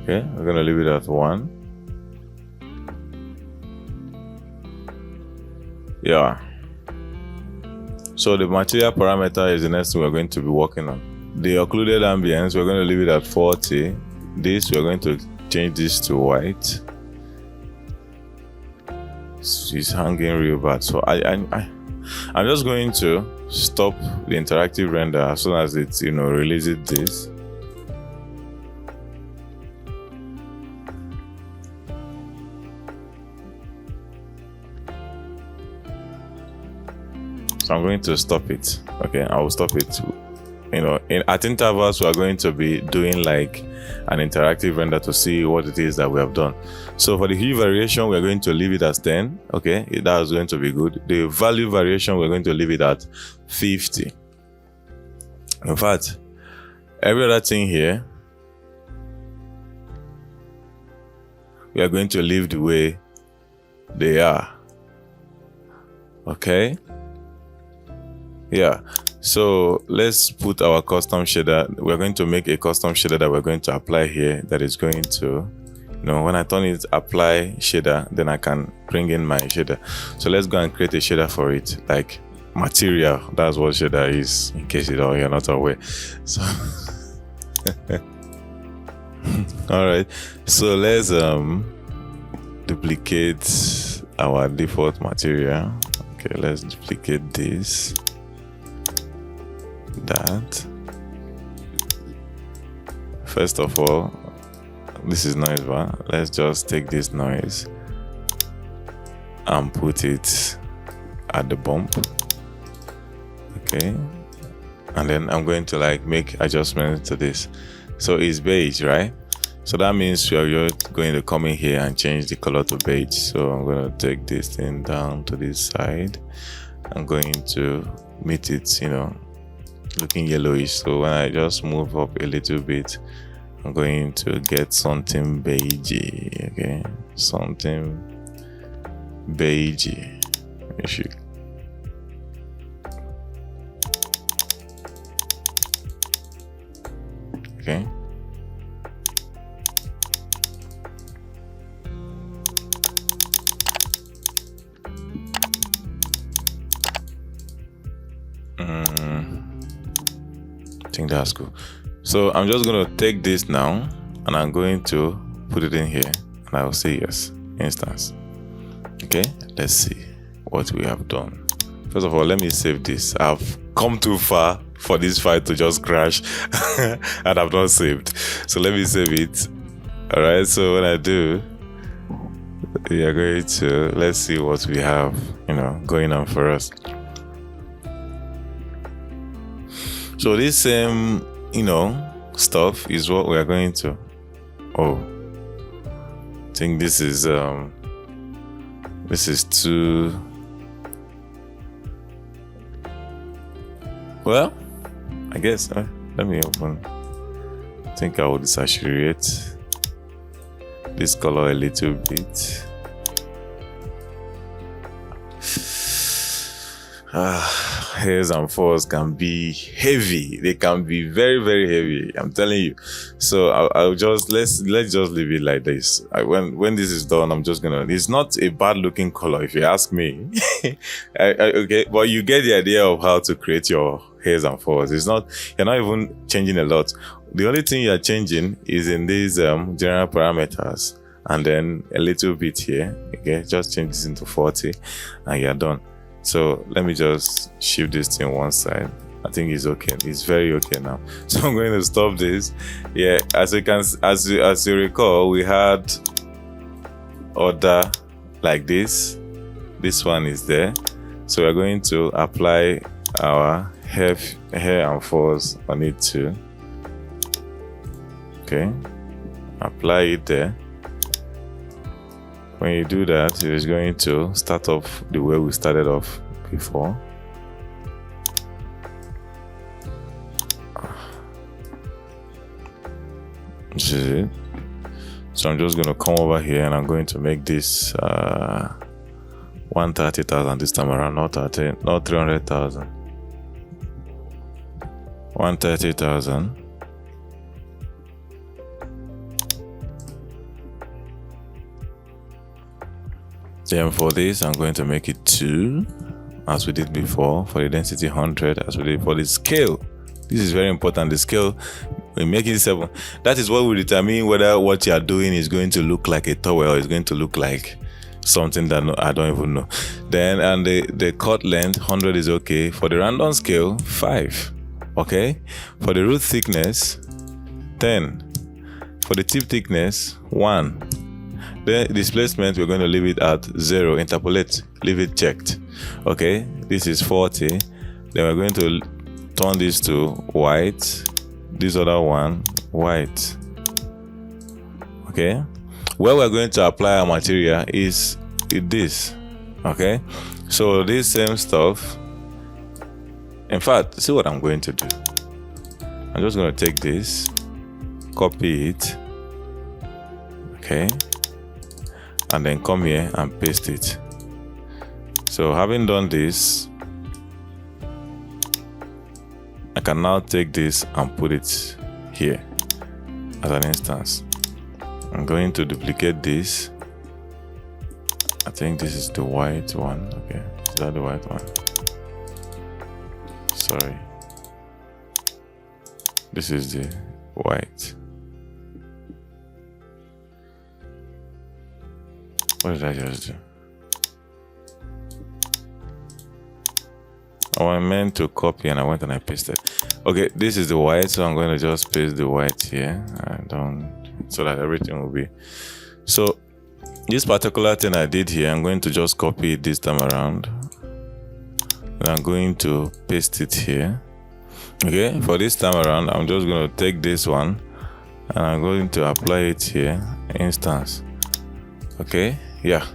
Okay, we're going to leave it at 1. Yeah. So the material parameter is the next thing we're going to be working on. The occluded ambience, we're going to leave it at 40. This, we're going to change this to white. It's hanging real bad. So I'm just going to stop the interactive render as soon as it, releases this. So I'm going to stop it. Okay, I will stop it. At intervals, we are going to be doing like an interactive render to see what it is that we have done. So for the hue variation, we're going to leave it as 10. Okay, that is going to be good. The value variation, we're going to leave it at 50. In fact, every other thing here, we are going to leave the way they are. Okay. Yeah, so let's put our custom shader. We're going to make a custom shader that we're going to apply here, that is going to, when I turn it apply shader, then I can bring in my shader. So let's go and create a shader for it, like material. That's what shader is, in case you're not aware. So all right, so let's duplicate our default material. Okay, let's duplicate this, that. First of all, this is noise bar. Let's just take this noise and put it at the bump. Okay, and then I'm going to make adjustments to this. So it's beige, right? So that means you're going to come in here and change the color to beige. So I'm going to take this thing down to this side. I'm going to meet it, looking yellowish. So when I just move up a little bit, I'm going to get something beigey. Okay, something beigey. Okay. I think that's cool. So I'm just going to take this now and I'm going to put it in here and I will say yes, instance. Okay, let's see what we have done. First of all, let me save this. I've come too far for this file to just crash and I've not saved. So let me save it. All right, so when I do, we are going to, let's see what we have, going on for us. So this same, stuff is what we are going to. Oh, I think this is too. Well, I guess let me open. I think I will desaturate this color a little bit. Hairs and falls can be heavy. They can be very, very heavy. I'm telling you. So I'll just let's just leave it like this. When this is done, I'm just gonna. It's not a bad looking color, if you ask me. Okay, but you get the idea of how to create your hairs and falls. It's not. You're not even changing a lot. The only thing you're changing is in these general parameters, and then a little bit here. Okay, just change this into 40, and you're done. So let me just shift this thing one side. I think it's okay. It's very okay now. So I'm going to stop this. Yeah, as you recall, we had order like this. This one is there. So we're going to apply our hair and falls on it too. Okay, apply it there. When you do that, it is going to start off the way we started off before. This is it. So I'm just going to come over here and I'm going to make this 130,000 this time around, not 300,000. 130,000. Then for this, I'm going to make it 2, as we did before. For the density 100, as we did for the scale. This is very important. The scale, we make it 7. That is what will determine whether what you are doing is going to look like a tower or is going to look like something that I don't even know. Then, and the cut length 100 is okay. For the random scale 5. Okay. For the root thickness 10. For the tip thickness 1. The displacement, we're going to leave it at 0. Interpolate, leave it checked. Okay, this is 40. Then we're going to turn this to white. This other one, white. Okay, where we're going to apply our material is this. Okay, so this same stuff. In fact, see what I'm going to do. I'm just going to take this, copy it. Okay. And then come here and paste it. So having done this, I can now take this and put it here as an instance. I'm going to duplicate this. I think this is the white one. Okay, is that the white one? Sorry. This is the white. What did I just do? I meant to copy and I went and I pasted. Okay, this is the white, so I'm going to just paste the white here. So that everything will be. So this particular thing I did here, I'm going to just copy it this time around. And I'm going to paste it here. Okay, for this time around, I'm just going to take this one and I'm going to apply it here, instance. Okay, yeah.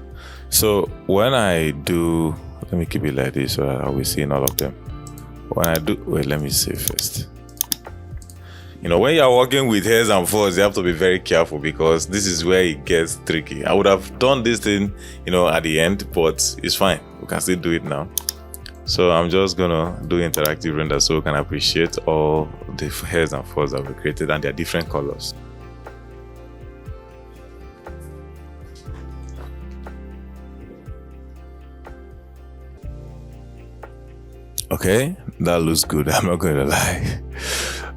So when I do, let me keep it like this so I'll be seeing all of them. When I do, wait, let me see first. You know, when you're working with hairs and falls, you have to be very careful because this is where it gets tricky. I would have done this thing, you know, at the end, but it's fine. We can still do it now. So I'm just gonna do interactive render so we can appreciate all the hairs and falls that we created and their different colors. Okay, that looks good. I'm not going to lie.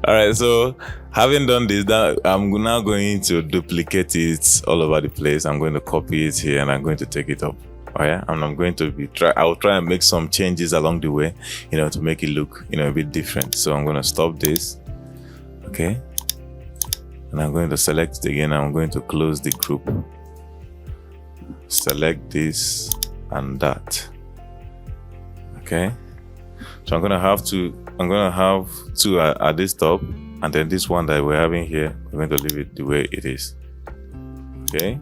All right, so having done this, I'm now going to duplicate it all over the place. I'm going to copy it here and I'm going to take it up. Oh yeah, and I'm going to I'll try and make some changes along the way, you know, to make it look, you know, a bit different. So I'm going to stop this. Okay, and I'm going to select it again. I'm going to close the group. Select this and that. Okay. So I'm gonna have two at this top, and then this one that we're having here, we're going to leave it the way it is. Okay.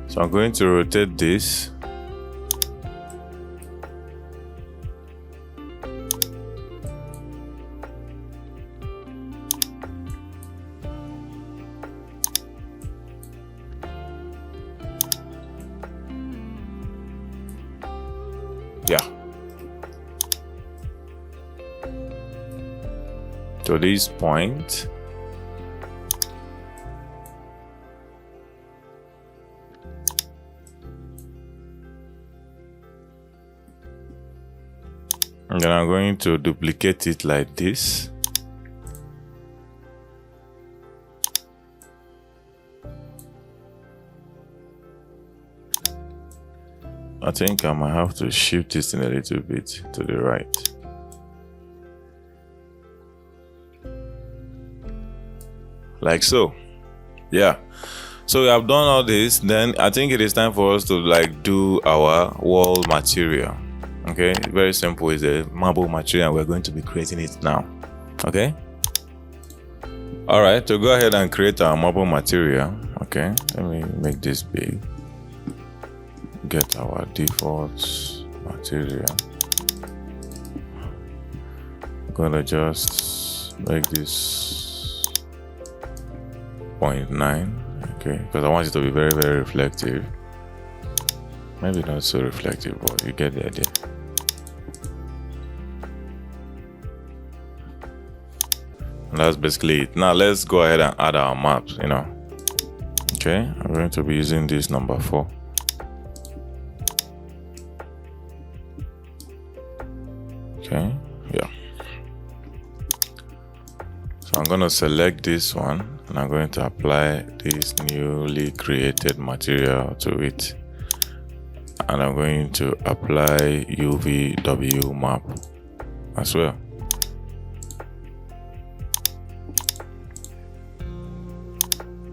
So I'm going to rotate this. Yeah. to this point. And then I'm going to duplicate it like this. I think I might have to shift this in a little bit to the right. Like so. Yeah. So we have done all this. Then I think it is time for us to like do our wall material. Okay, very simple. It's a marble material. We're going to be creating it now. Okay. All right, to go ahead and create our marble material. Okay, let me make this big. Get our default material. I'm gonna just make this 0.9. Okay, because I want it to be very, very reflective. Maybe not so reflective, but you get the idea. And that's basically it. Now let's go ahead and add our maps, Okay, I'm going to be using this number 4. Okay, yeah. So I'm going to select this one and I'm going to apply this newly created material to it. And I'm going to apply UVW map as well.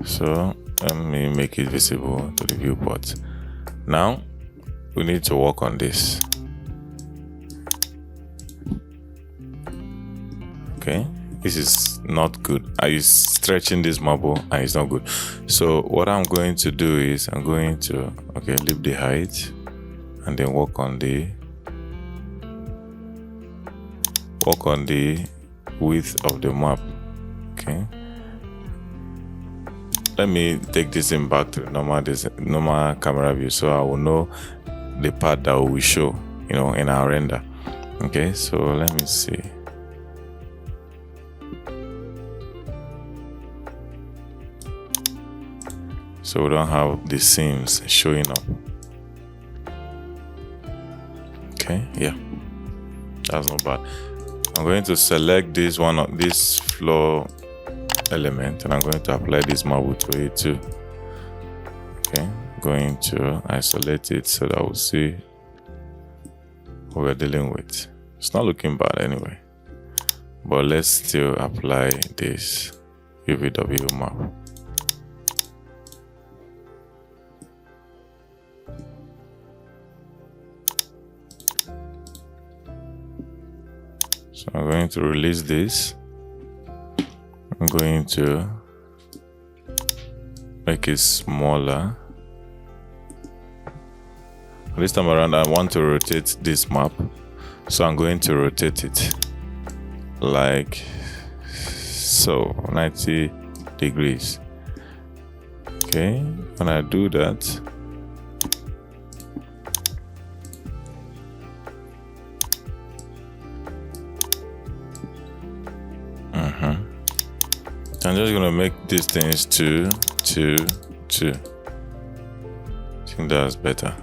So let me make it visible to the viewport. Now we need to work on this. Okay, this is not good. I use stretching this marble and it's not good. So what I'm going to do is I'm going to leave the height and then work on the width of the map. Okay, let me take this in back to normal camera view so I will know the part that we show in our render. Okay, so let me see. So we don't have the seams showing up. Okay, yeah, that's not bad. I'm going to select this floor element and I'm going to apply this marble to it too. Okay, going to isolate it so that we'll see what we're dealing with. It's not looking bad anyway, but let's still apply this UVW map. So I'm going to release this. I'm going to make it smaller. This time around, I want to rotate this map. So I'm going to rotate it like so, 90 degrees. Okay, when I do that, I'm just gonna make these things 2, 2, 2. I think that's better.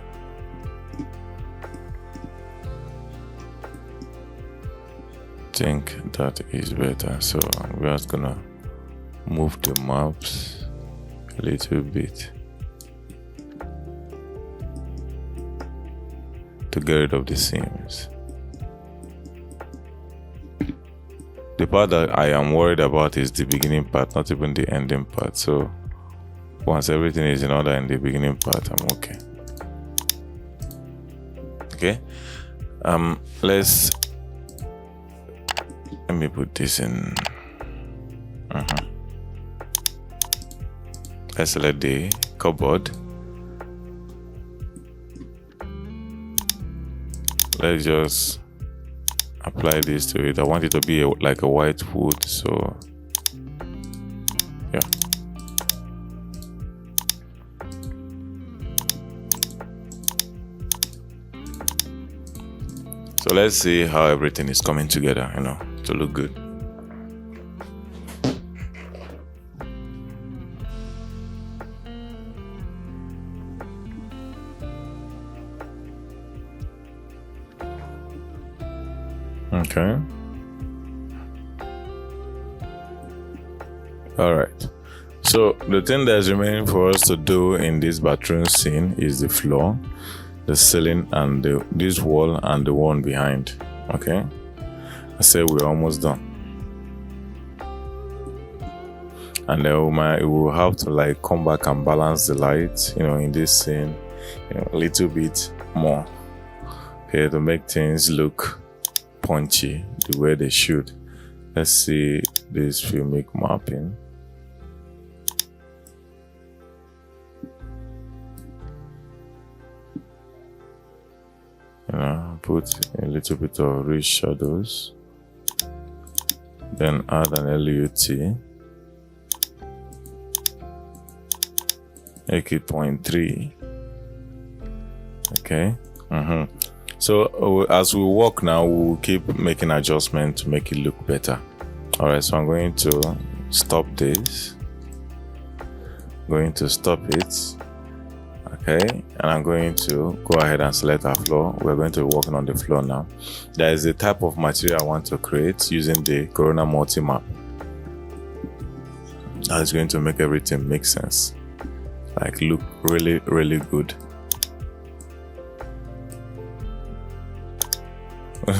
I think that is better. So I'm just gonna move the maps a little bit to get rid of the seams. The part that I am worried about is the beginning part, not even the ending part. So once everything is in order in the beginning part, I'm okay. Okay. Let me put this in. Let's select the cupboard. Let's just apply this to it. I want it to be like a white wood, so yeah. So let's see how everything is coming together, to look good. Okay. All right. So the thing that's remaining for us to do in this bathroom scene is the floor, the ceiling, and this wall and the one behind. Okay. I say we're almost done. And then we will have to like come back and balance the light, in this scene, a little bit more. Okay, to make things look punchy the way they should. Let's see this filmic mapping. Put a little bit of rich shadows, then add an LUT, make it 0.3. Okay. So as we walk now, we'll keep making adjustments to make it look better. All right, so I'm going to stop this, going to stop it. Okay, and I'm going to go ahead and select our floor. We're going to be working on the floor now. There is a type of material I want to create using the Corona multi-map. That is going to make everything make sense, like look really, really good.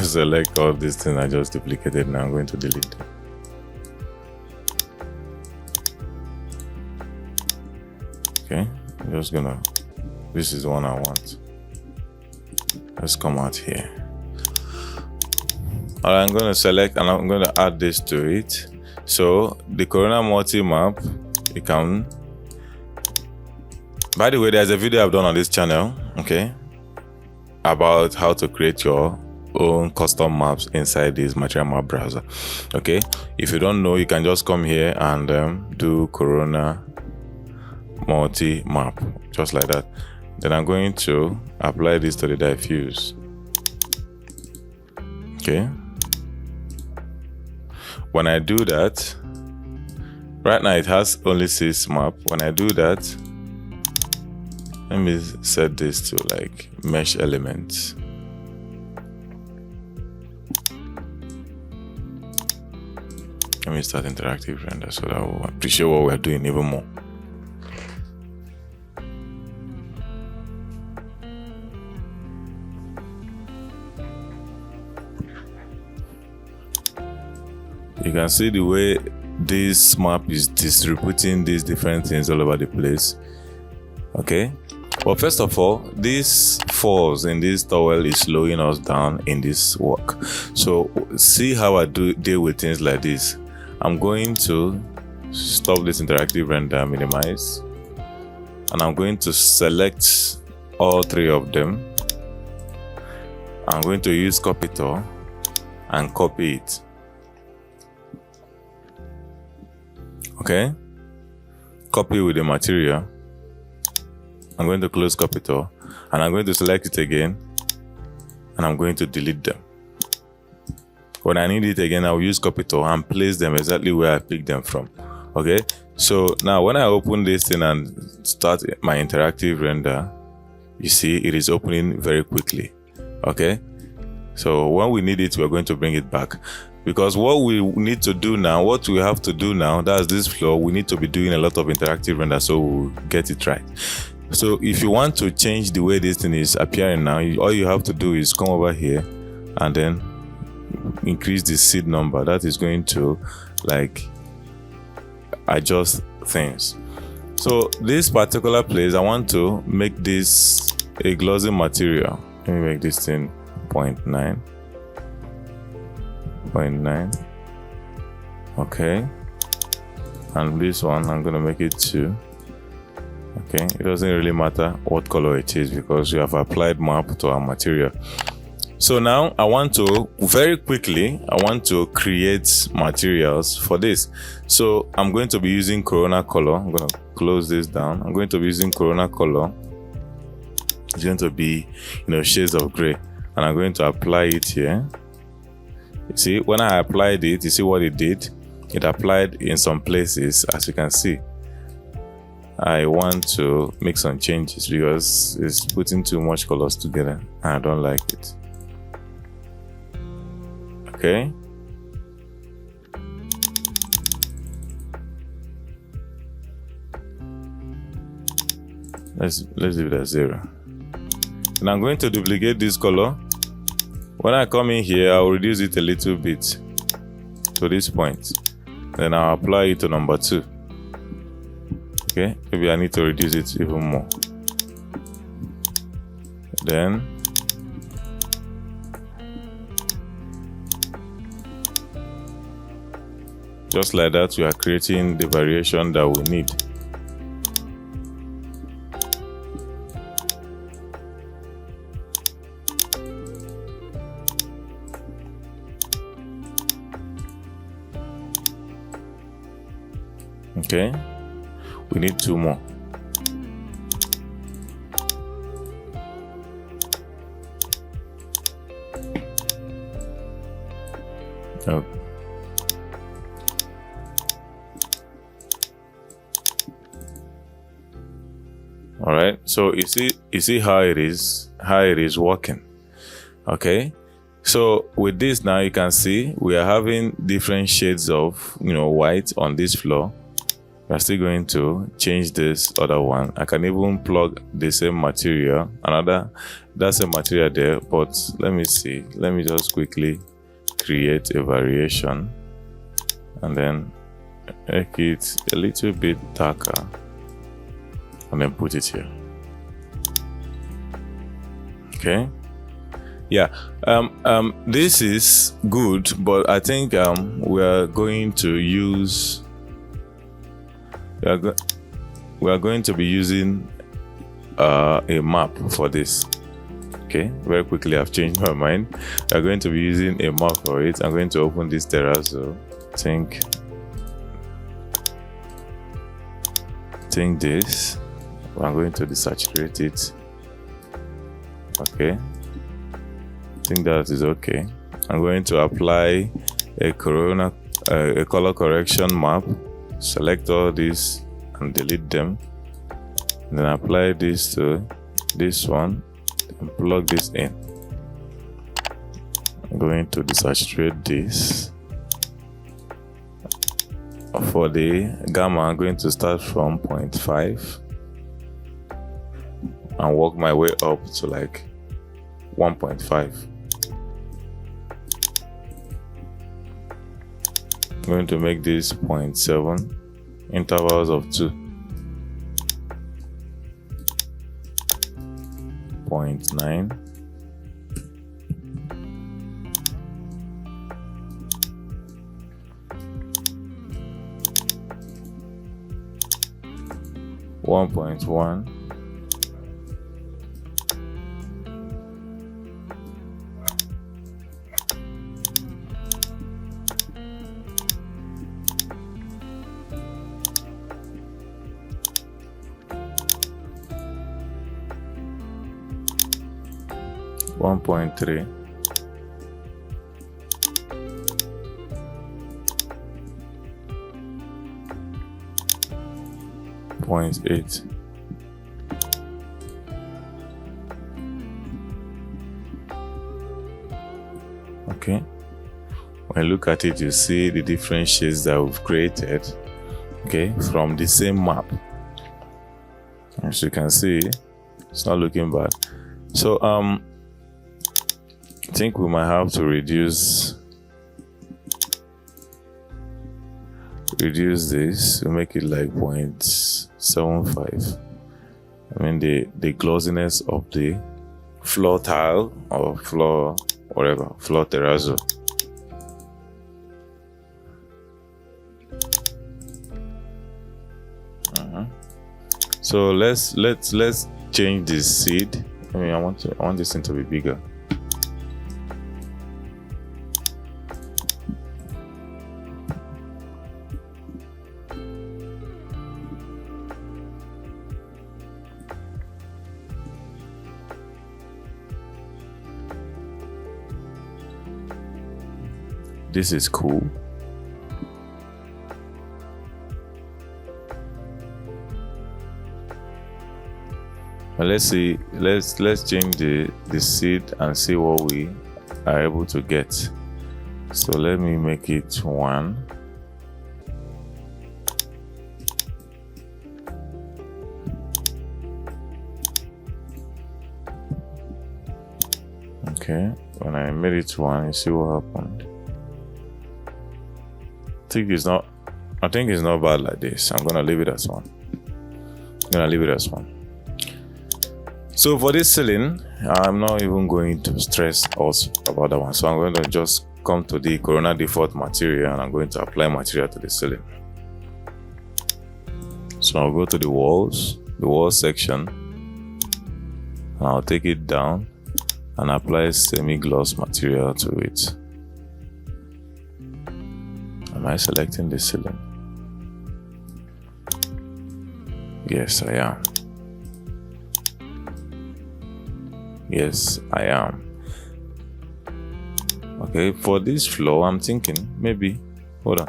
Select all these things I just duplicated. Now I'm going to delete them. Okay, I'm just gonna, this is the one I want. Let's come out here. All right, I'm going to select and I'm going to add this to it. So the Corona multi-map, you can, by the way, there's a video I've done on this channel, okay, about how to create your own custom maps inside this material map browser. Okay, if you don't know, you can just come here and do Corona multi-map, just like that. Then I'm going to apply this to the diffuse. Okay, when I do that, right now it has only 6 map. When I do that, let me set this to like mesh elements. Let me start interactive render so that we'll appreciate what we're doing even more. You can see the way this map is distributing these different things all over the place. Okay, but first of all, this falls in this towel is slowing us down in this work. So see how I deal with things like this. I'm going to stop this interactive render, minimize, and I'm going to select all 3 of them. I'm going to use copy tool and copy it. Okay, copy with the material. I'm going to close copy tool and I'm going to select it again and I'm going to delete them. When I need it again, I'll use copy tool and place them exactly where I picked them from. Okay, so now when I open this thing and start my interactive render, you see it is opening very quickly. Okay, so when we need it, we're going to bring it back. Because what we need to do now, what we have to do now, that's this floor, we need to be doing a lot of interactive render so we'll get it right. So if you want to change the way this thing is appearing now, all you have to do is come over here and then increase the seed number. That is going to like adjust things. So this particular place, I want to make this a glossy material. Let me make this thing 0.9. Okay, and this one I'm gonna make it 2. Okay, it doesn't really matter what color it is because we have applied map to our material. So now I want to very quickly create materials for this. So I'm going to be using Corona color. I'm going to close this down. I'm going to be using Corona color. It's going to be shades of gray, and I'm going to apply it here. You see, when I applied it, you see what it did? It applied in some places, as you can see. I want to make some changes because it's putting too much colors together and I don't like it. Okay. Let's leave it at 0. And I'm going to duplicate this color. When I come in here, I'll reduce it a little bit to this point. Then I'll apply it to number 2. Okay, maybe I need to reduce it even more. Then just like that, we are creating the variation that we need. Okay, we need 2 more. Oh. All right, so you see how it is working. Okay, so with this now, you can see we are having different shades of white on this floor. We're still going to change this other one. I can even plug the same material, that's a material there, but let me see. Let me just quickly create a variation and then make it a little bit darker and then put it here. Okay. Yeah, this is good, but I think we are going to be using a map for this. Okay, very quickly I've changed my mind. We're going to be using a map for it. I'm going to open this terrazzo. Think this. I'm going to desaturate it. Okay, I think that is okay. I'm going to apply a color correction map. Select all these and delete them, and then apply this to this one and plug this in. I'm going to desaturate this. For the gamma, I'm going to start from 0.5 and work my way up to like 1.5. I'm going to make this 0.7 intervals of 2. 0.9. 1.1. 1.3. 0.8. Okay, when you look at it, you see the different shades that we've created, okay, from the same map. As you can see, it's not looking bad. So I think we might have to reduce this to make it like 0.75. I mean the glossiness of the floor tile or floor terrazzo. So let's change this seed. I mean, I want this thing to be bigger. This is cool. But let's see. Let's change the seed and see what we are able to get. So let me make it 1. Okay, when I made it 1, you see what happened. I think it's not bad like this. I'm gonna leave it as 1. So for this ceiling, I'm not even going to stress us about that one. So I'm going to just come to the Corona default material and I'm going to apply material to the ceiling. So I'll go to the wall section, and I'll take it down and apply semi-gloss material to it. Am I selecting the ceiling? Yes, I am. Yes, I am. Okay, for this floor, I'm thinking maybe, hold on.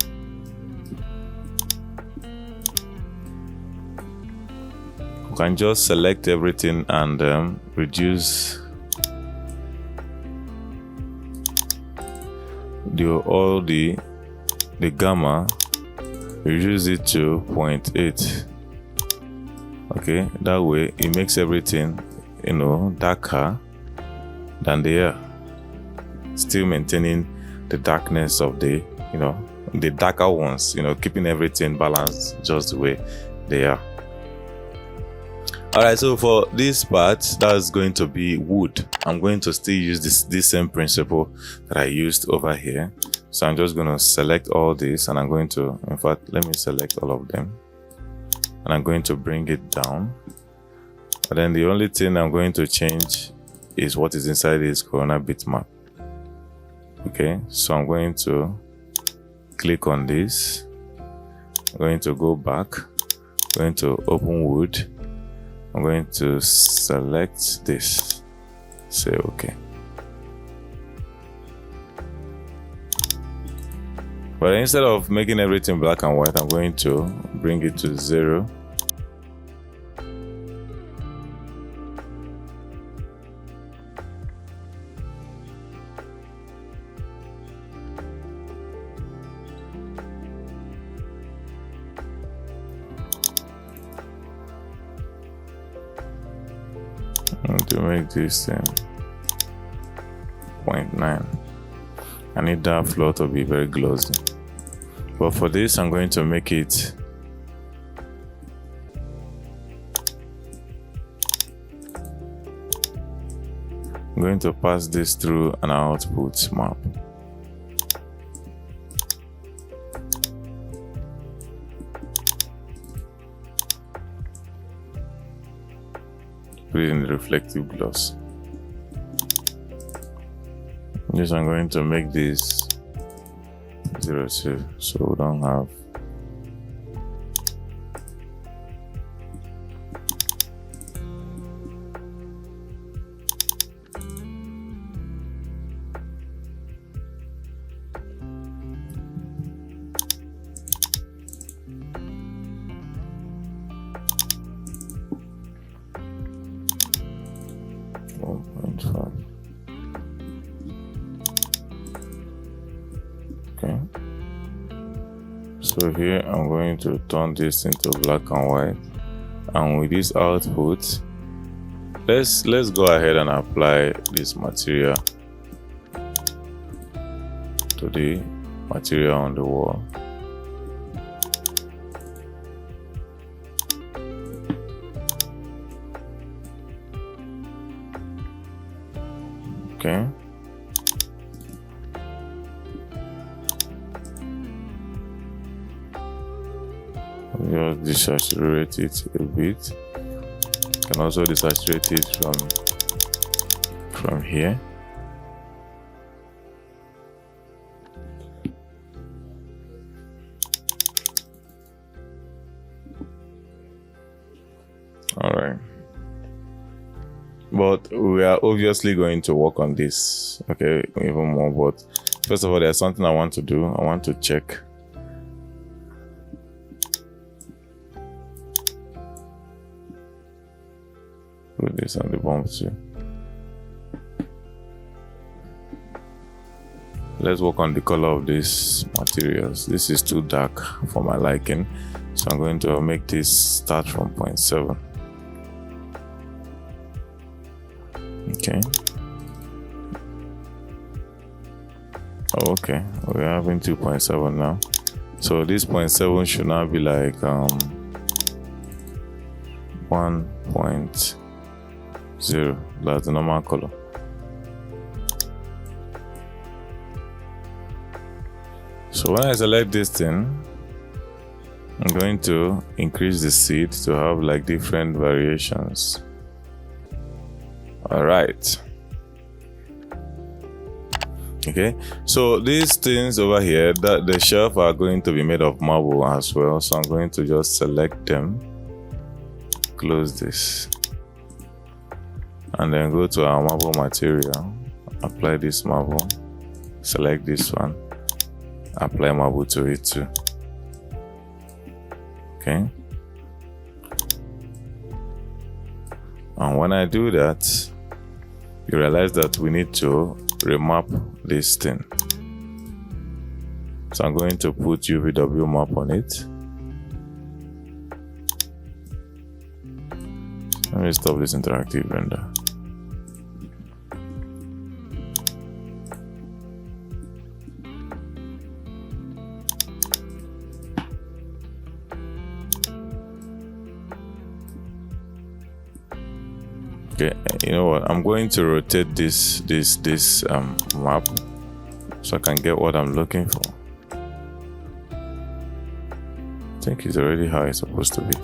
You can just select everything and reduce the gamma, reduce it to 0.8. Okay, that way it makes everything, darker than they are, still maintaining the darkness of the darker ones, keeping everything balanced just the way they are. All right, so for this part, that's going to be wood. I'm going to still use this same principle that I used over here. So I'm just going to select all this, and I'm going to, in fact, let me select all of them, and I'm going to bring it down. But then the only thing I'm going to change is what is inside this Corona bitmap. Okay, so I'm going to click on this. I'm going to go back, going to open wood. I'm going to select this, say okay. But instead of making everything black and white, I'm going to bring it to 0. To make this 0.9, I need that floor to be very glossy. But for this, I'm going to make it I'm going to pass this through an output map. Put it in the reflective gloss. Yes, I'm going to make this 0.2, so we don't have okay. So here I'm going to turn this into black and white, and with this output, let's go ahead and apply this material to the material on the wall. Okay. Just desaturate it a bit. You can also desaturate it from here. All right. But we are obviously going to work on this, okay, even more. But first of all, there's something I want to do. I want to check. Put this on the bump too. let's work on the color of these materials. This is too dark for my liking, so I'm going to make this start from 0.7. Okay. Oh, okay, we're having 2.7 now. So this 0.7 should now be like 1.0. That's the normal color. So when I select this thing, I'm going to increase the seed to have like different variations. All right. Okay, so these things over here, that the shelf are going to be made of marble as well. So I'm going to just select them, close this, and then go to our marble material, apply this marble, select this one, apply marble to it too. Okay, and when I do that, you realize that we need to remap this thing. So I'm going to put UVW map on it. Let me stop this interactive render. Okay, you know what? I'm going to rotate this map so I can get what I'm looking for. I think it's already how it's supposed to be.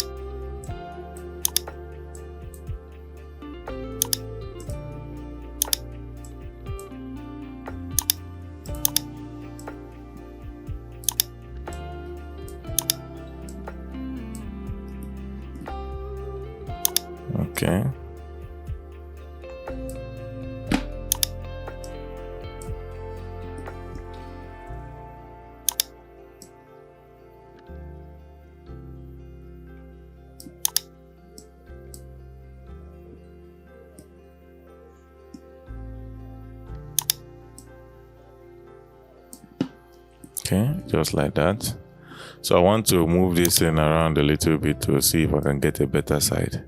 Okay. Okay, just like that. So I want to move this thing around a little bit to see if I can get a better side.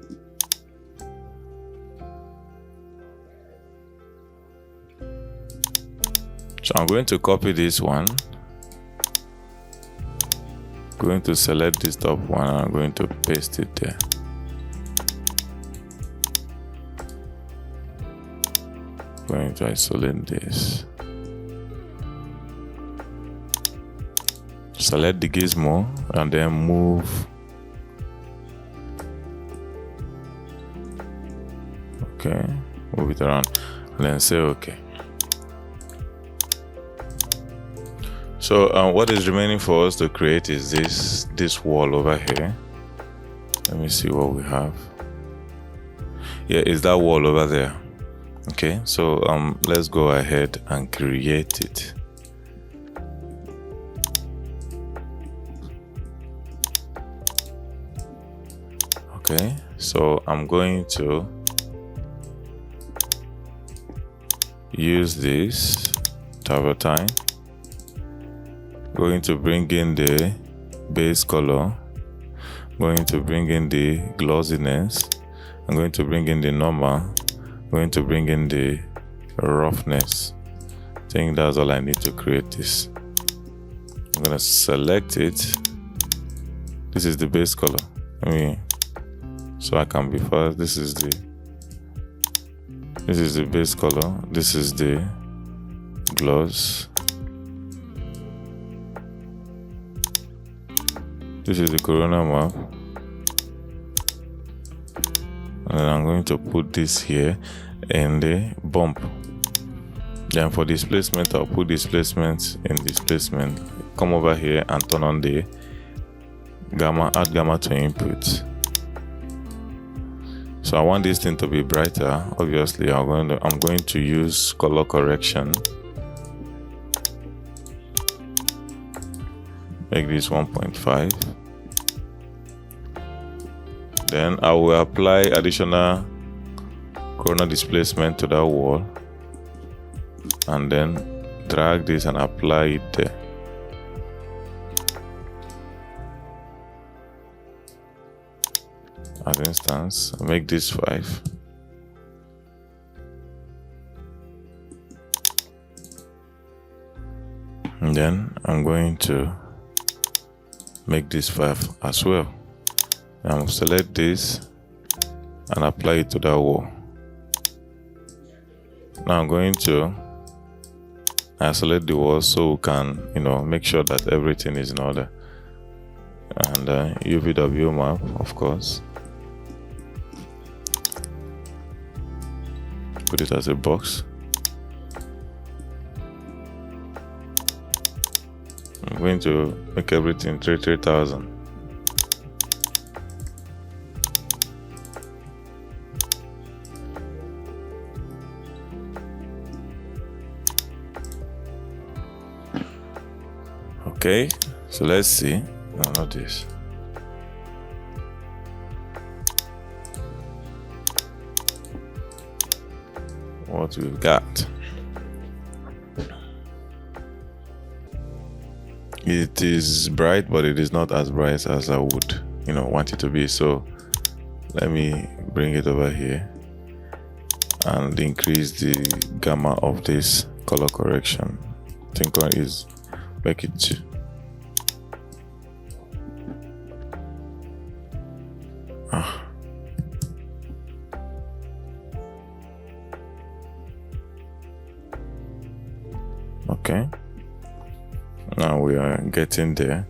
So I'm going to copy this one, going to select this top one, and I'm going to paste it there. Going to isolate this. Select the gizmo and then move. Okay, move it around and then say okay. So what is remaining for us to create is this wall over here. Let me see what we have. Yeah, it's that wall over there. Okay, so let's go ahead and create it. Okay, so I'm going to use this travertine. Going to bring in the base color. Going to bring in the glossiness. I'm going to bring in the normal. Going to bring in the roughness. I think that's all I need to create this. I'm going to select it. This is the base color. So I can be fast. This is the base color. This is the gloss. This is the corona map. And then I'm going to put this here in the bump. Then for displacement, I'll put displacement in displacement. Come over here and turn on the gamma, add gamma to input. So I want this thing to be brighter. Obviously, I'm going to use color correction. Make this 1.5. Then I will apply additional corner displacement to that wall, and then drag this and apply it there. As instance, I'll make this 5. And then I'm going to make this 5 as well. I'll select this and apply it to that wall. Now I'm going to isolate the wall so we can, make sure that everything is in order. And UVW map, of course. Put it as a box. I'm going to make everything 3000. Okay, so let's see. No, not this. What we've got. It is bright, but it is not as bright as I would, want it to be. So let me bring it over here and increase the gamma of this color correction. I think one is make it 2. Okay, now we are getting there.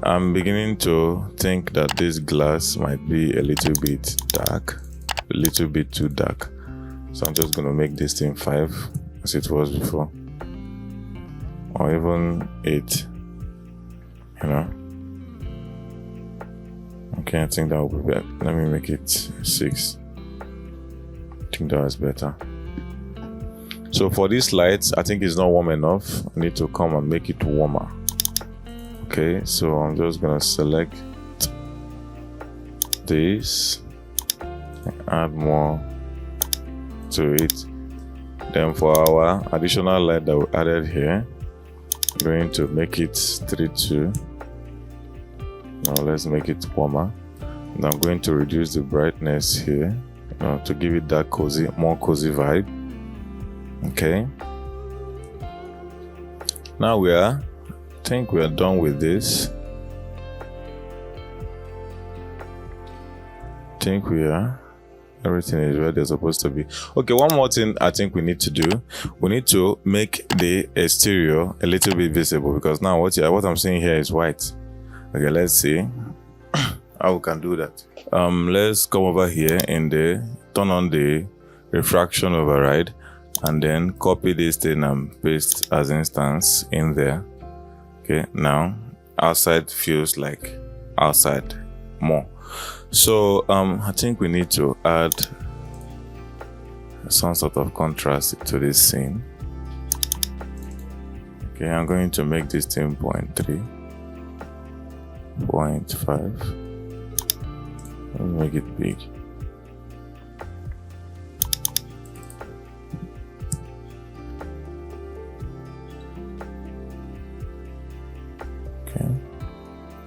I'm beginning to think that this glass might be a little bit dark, a little bit too dark. So I'm just going to make this thing 5 as it was before, or even 8, Okay, I think that will be better. Let me make it 6. I think that is better. So for these lights, I think it's not warm enough. I need to come and make it warmer. Okay, so I'm just gonna select this and add more to it. Then for our additional light that we added here, I'm going to make it 32. Now let's make it warmer. And I'm going to reduce the brightness here, to give it that cozy, more cozy vibe. Okay, now I think we are done with this. Everything is where they're supposed to be. Okay, one more thing I think we need to do. We need to make the exterior a little bit visible, because now what I'm seeing here is white. Okay, let's see how we can do that. Let's come over here and turn on the refraction override, and then copy this thing and paste as instance in there. Okay, now outside feels like outside more. So I think we need to add some sort of contrast to this scene. Okay, I'm going to make this thing 0.3, 0.5. Let me make it big.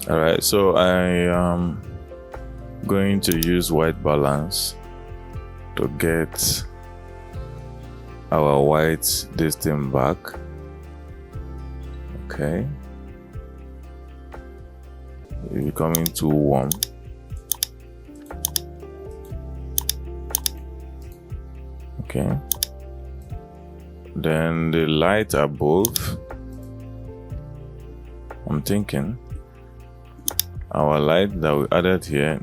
All right, so I am going to use white balance to get our white this thing back. Okay, it's becoming too warm. Okay, then the light above, I'm thinking our light that we added here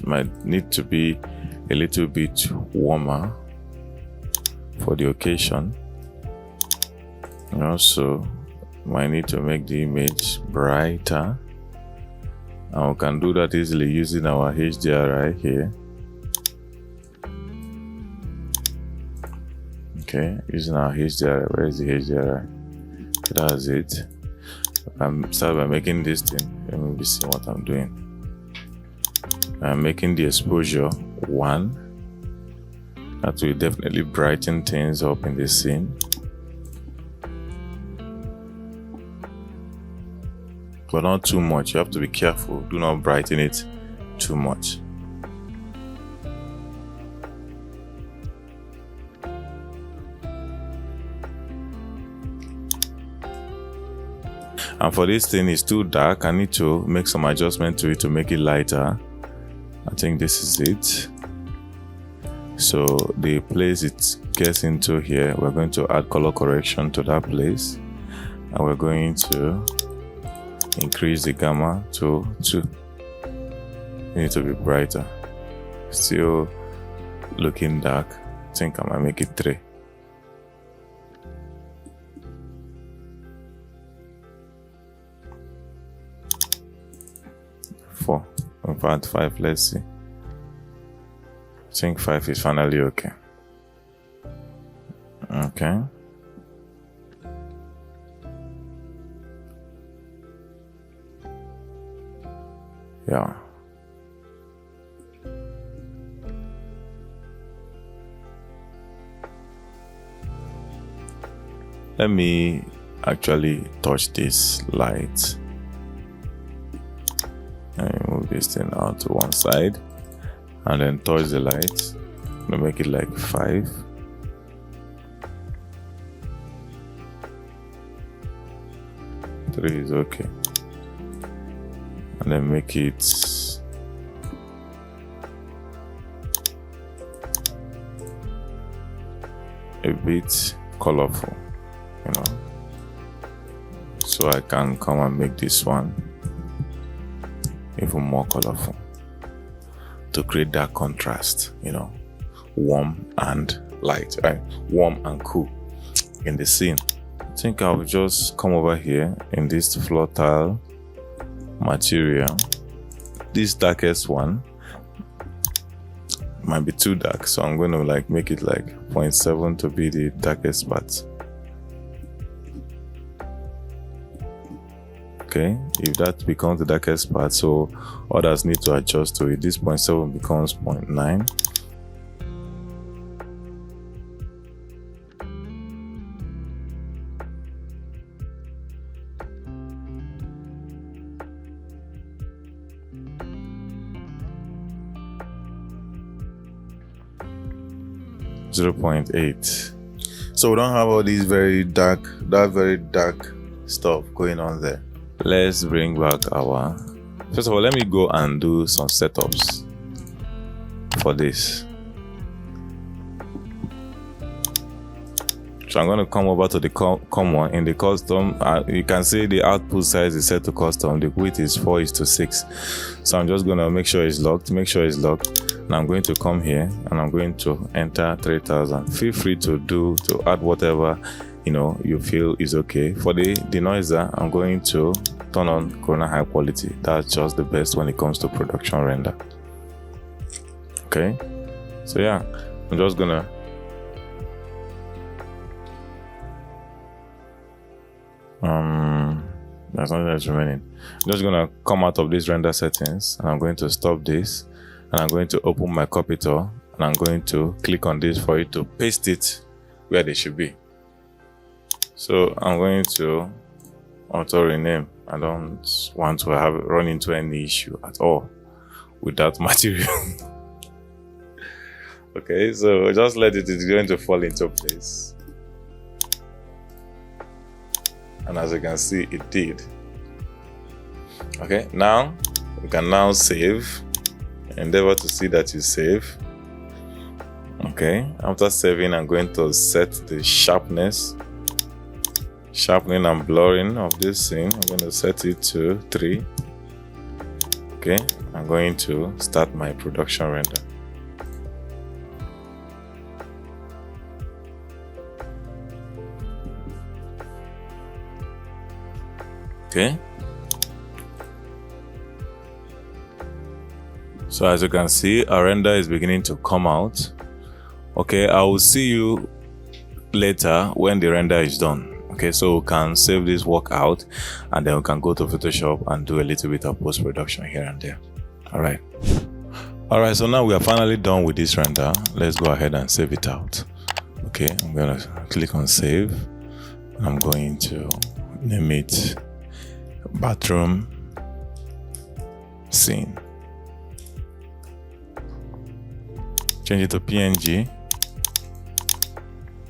might need to be a little bit warmer for the occasion. And also might need to make the image brighter, and we can do that easily using our HDRI here. Okay, using our HDRI. Where is the HDRI? That's it. I'm start by making this thing. Let me see what I'm doing. I'm making the exposure 1. That will definitely brighten things up in the scene. but not too much. You have to be careful. Do not brighten it too much. And for this thing, it's too dark. I need to make some adjustment to it to make it lighter. I think this is it. So the place it gets into here, we're going to add color correction to that place. And we're going to increase the gamma to 2. It needs to be brighter. Still looking dark. I think I might make it 3. In fact 5, let's see. I think 5 is finally okay. Okay. Yeah. Let me actually touch this light. And move this thing out to one side and then touch the light. I'm gonna make it like 5. Three is okay. And then make it a bit colorful, you know. So I can come and make this one even more colorful to create that contrast, you know, warm and light, right? Warm and cool in the scene. I think I'll just come over here in this floor tile material. This darkest one might be too dark, so I'm going to like make it like 0.7 to be the darkest part. Okay, if that becomes the darkest part, so others need to adjust to it. This 0.7 becomes 0.9. .8. So we don't have all these very dark stuff going on there. Let's bring back our, first of all, let me go and do some setups for this. So I'm going to come over to the common. In the custom, you can see the output size is set to custom. The width is 4:6. So I'm just going to make sure it's locked. And I'm going to come here and I'm going to enter 3000. Feel free to add whatever you know you feel is okay. For the denoiser, I'm going to turn on Corona High Quality. That's just the best when it comes to production render. Okay, so yeah, I'm just gonna there's nothing that's remaining. I'm just gonna come out of these render settings and I'm going to stop this and I'm going to open my copy tool and I'm going to click on this for it to paste it where they should be. So I'm going to auto rename. I don't want to run into any issue at all with that material. Okay, so just let it, it's going to fall into place. And as you can see, it did. Okay, now we can now save. Endeavor to see that you save. Okay, after saving, I'm going to set the sharpness, sharpening and blurring of this scene. I'm going to set it to 3. Okay, I'm going to start my production render. Okay, so as you can see, our render is beginning to come out. Okay, I will see you later when the render is done. Okay, so we can save this work out and then we can go to Photoshop and do a little bit of post-production here and there. All right, so now we are finally done with this render. Let's go ahead and save it out. Okay, I'm gonna click on save. I'm going to name it bathroom scene. Change it to PNG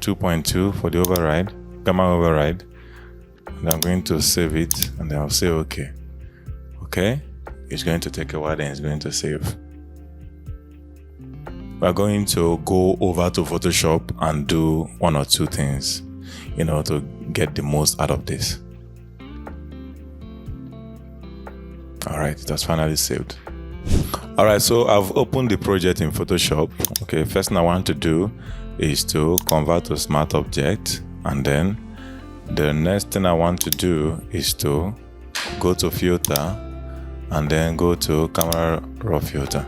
2.2 for the override, gamma override. And I'm going to save it, and then I'll say okay. Okay, it's going to take a while, then it's going to save. We're going to go over to Photoshop and do one or two things, to get the most out of this. All right, it has finally saved. All right, so I've opened the project in Photoshop. Okay, first thing I want to do is to convert to Smart Object, and then the next thing I want to do is to go to Filter, and then go to Camera Raw Filter.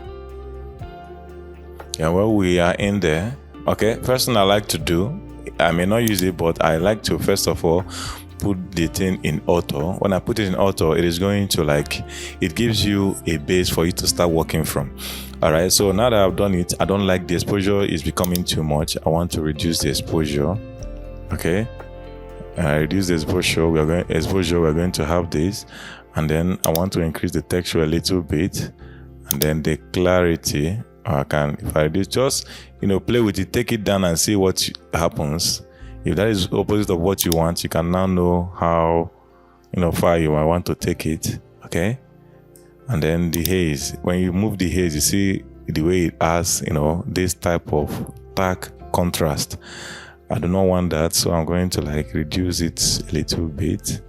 Yeah, well, we are in there. Okay, first thing I like to do, I may not use it, but I like to first of all put the thing in auto. When I put it in auto, it is going to it gives you a base for you to start working from. All right, so now that I've done it, I don't like the exposure is becoming too much. I want to reduce the exposure. Okay, reduce the exposure. We're going to have this, and then I want to increase the texture a little bit, and then the clarity. If I do, just play with it, take it down and see what happens. If that is opposite of what you want, you can now know how far you might want to take it. Okay, and then the haze. When you move the haze, you see the way it has this type of dark contrast. I do not want that, so I'm going to reduce it a little bit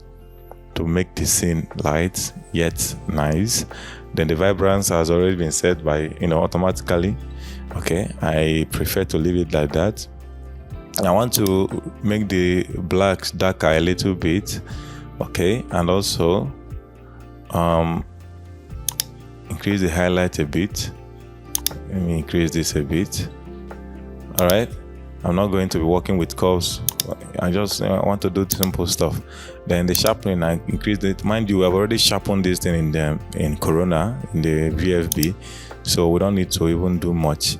to make the scene light yet nice. Then the vibrance has already been set by automatically. Okay, I prefer to leave it like that. And I want to make the blacks darker a little bit. Okay, and also increase the highlight a bit. Let me increase this a bit. All right, I'm not going to be working with curves. I want to do simple stuff. Then the sharpening, I increased it. Mind you, I've already sharpened this thing in Corona, in the VFB, so we don't need to even do much.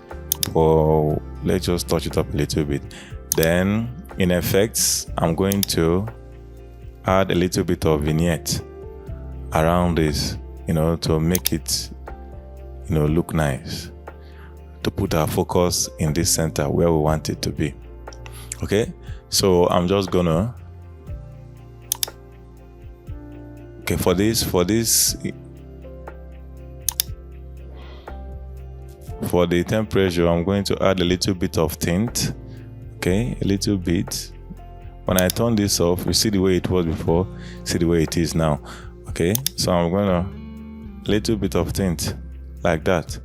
Or let's just touch it up a little bit. Then in effects, I'm going to add a little bit of vignette around this, to make it, look nice. To put our focus in this center where we want it to be. Okay, so I'm just gonna for the temperature, I'm going to add a little bit of tint. Okay, a little bit. When I turn this off, you see the way it was before, see the way it is now. Okay, so I'm gonna little bit of tint like that.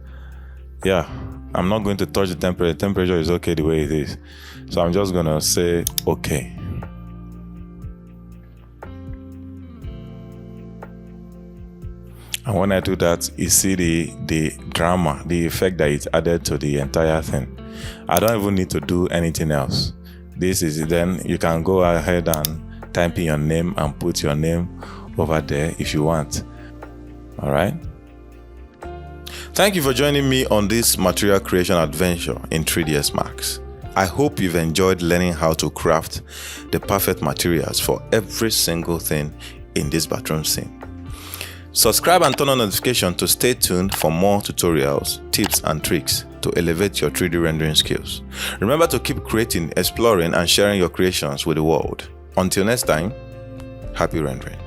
Yeah, I'm not going to touch the temperature. The temperature is okay the way it is. So I'm just gonna say okay. And when I do that, you see the drama, the effect that it's added to the entire thing. I don't even need to do anything else. This is it. Then you can go ahead and type in your name and put your name over there if you want. All right. Thank you for joining me on this material creation adventure in 3ds Max. I hope you've enjoyed learning how to craft the perfect materials for every single thing in this bathroom scene. Subscribe and turn on notifications to stay tuned for more tutorials, tips and tricks to elevate your 3D rendering skills. Remember to keep creating, exploring and sharing your creations with the world. Until next time, happy rendering.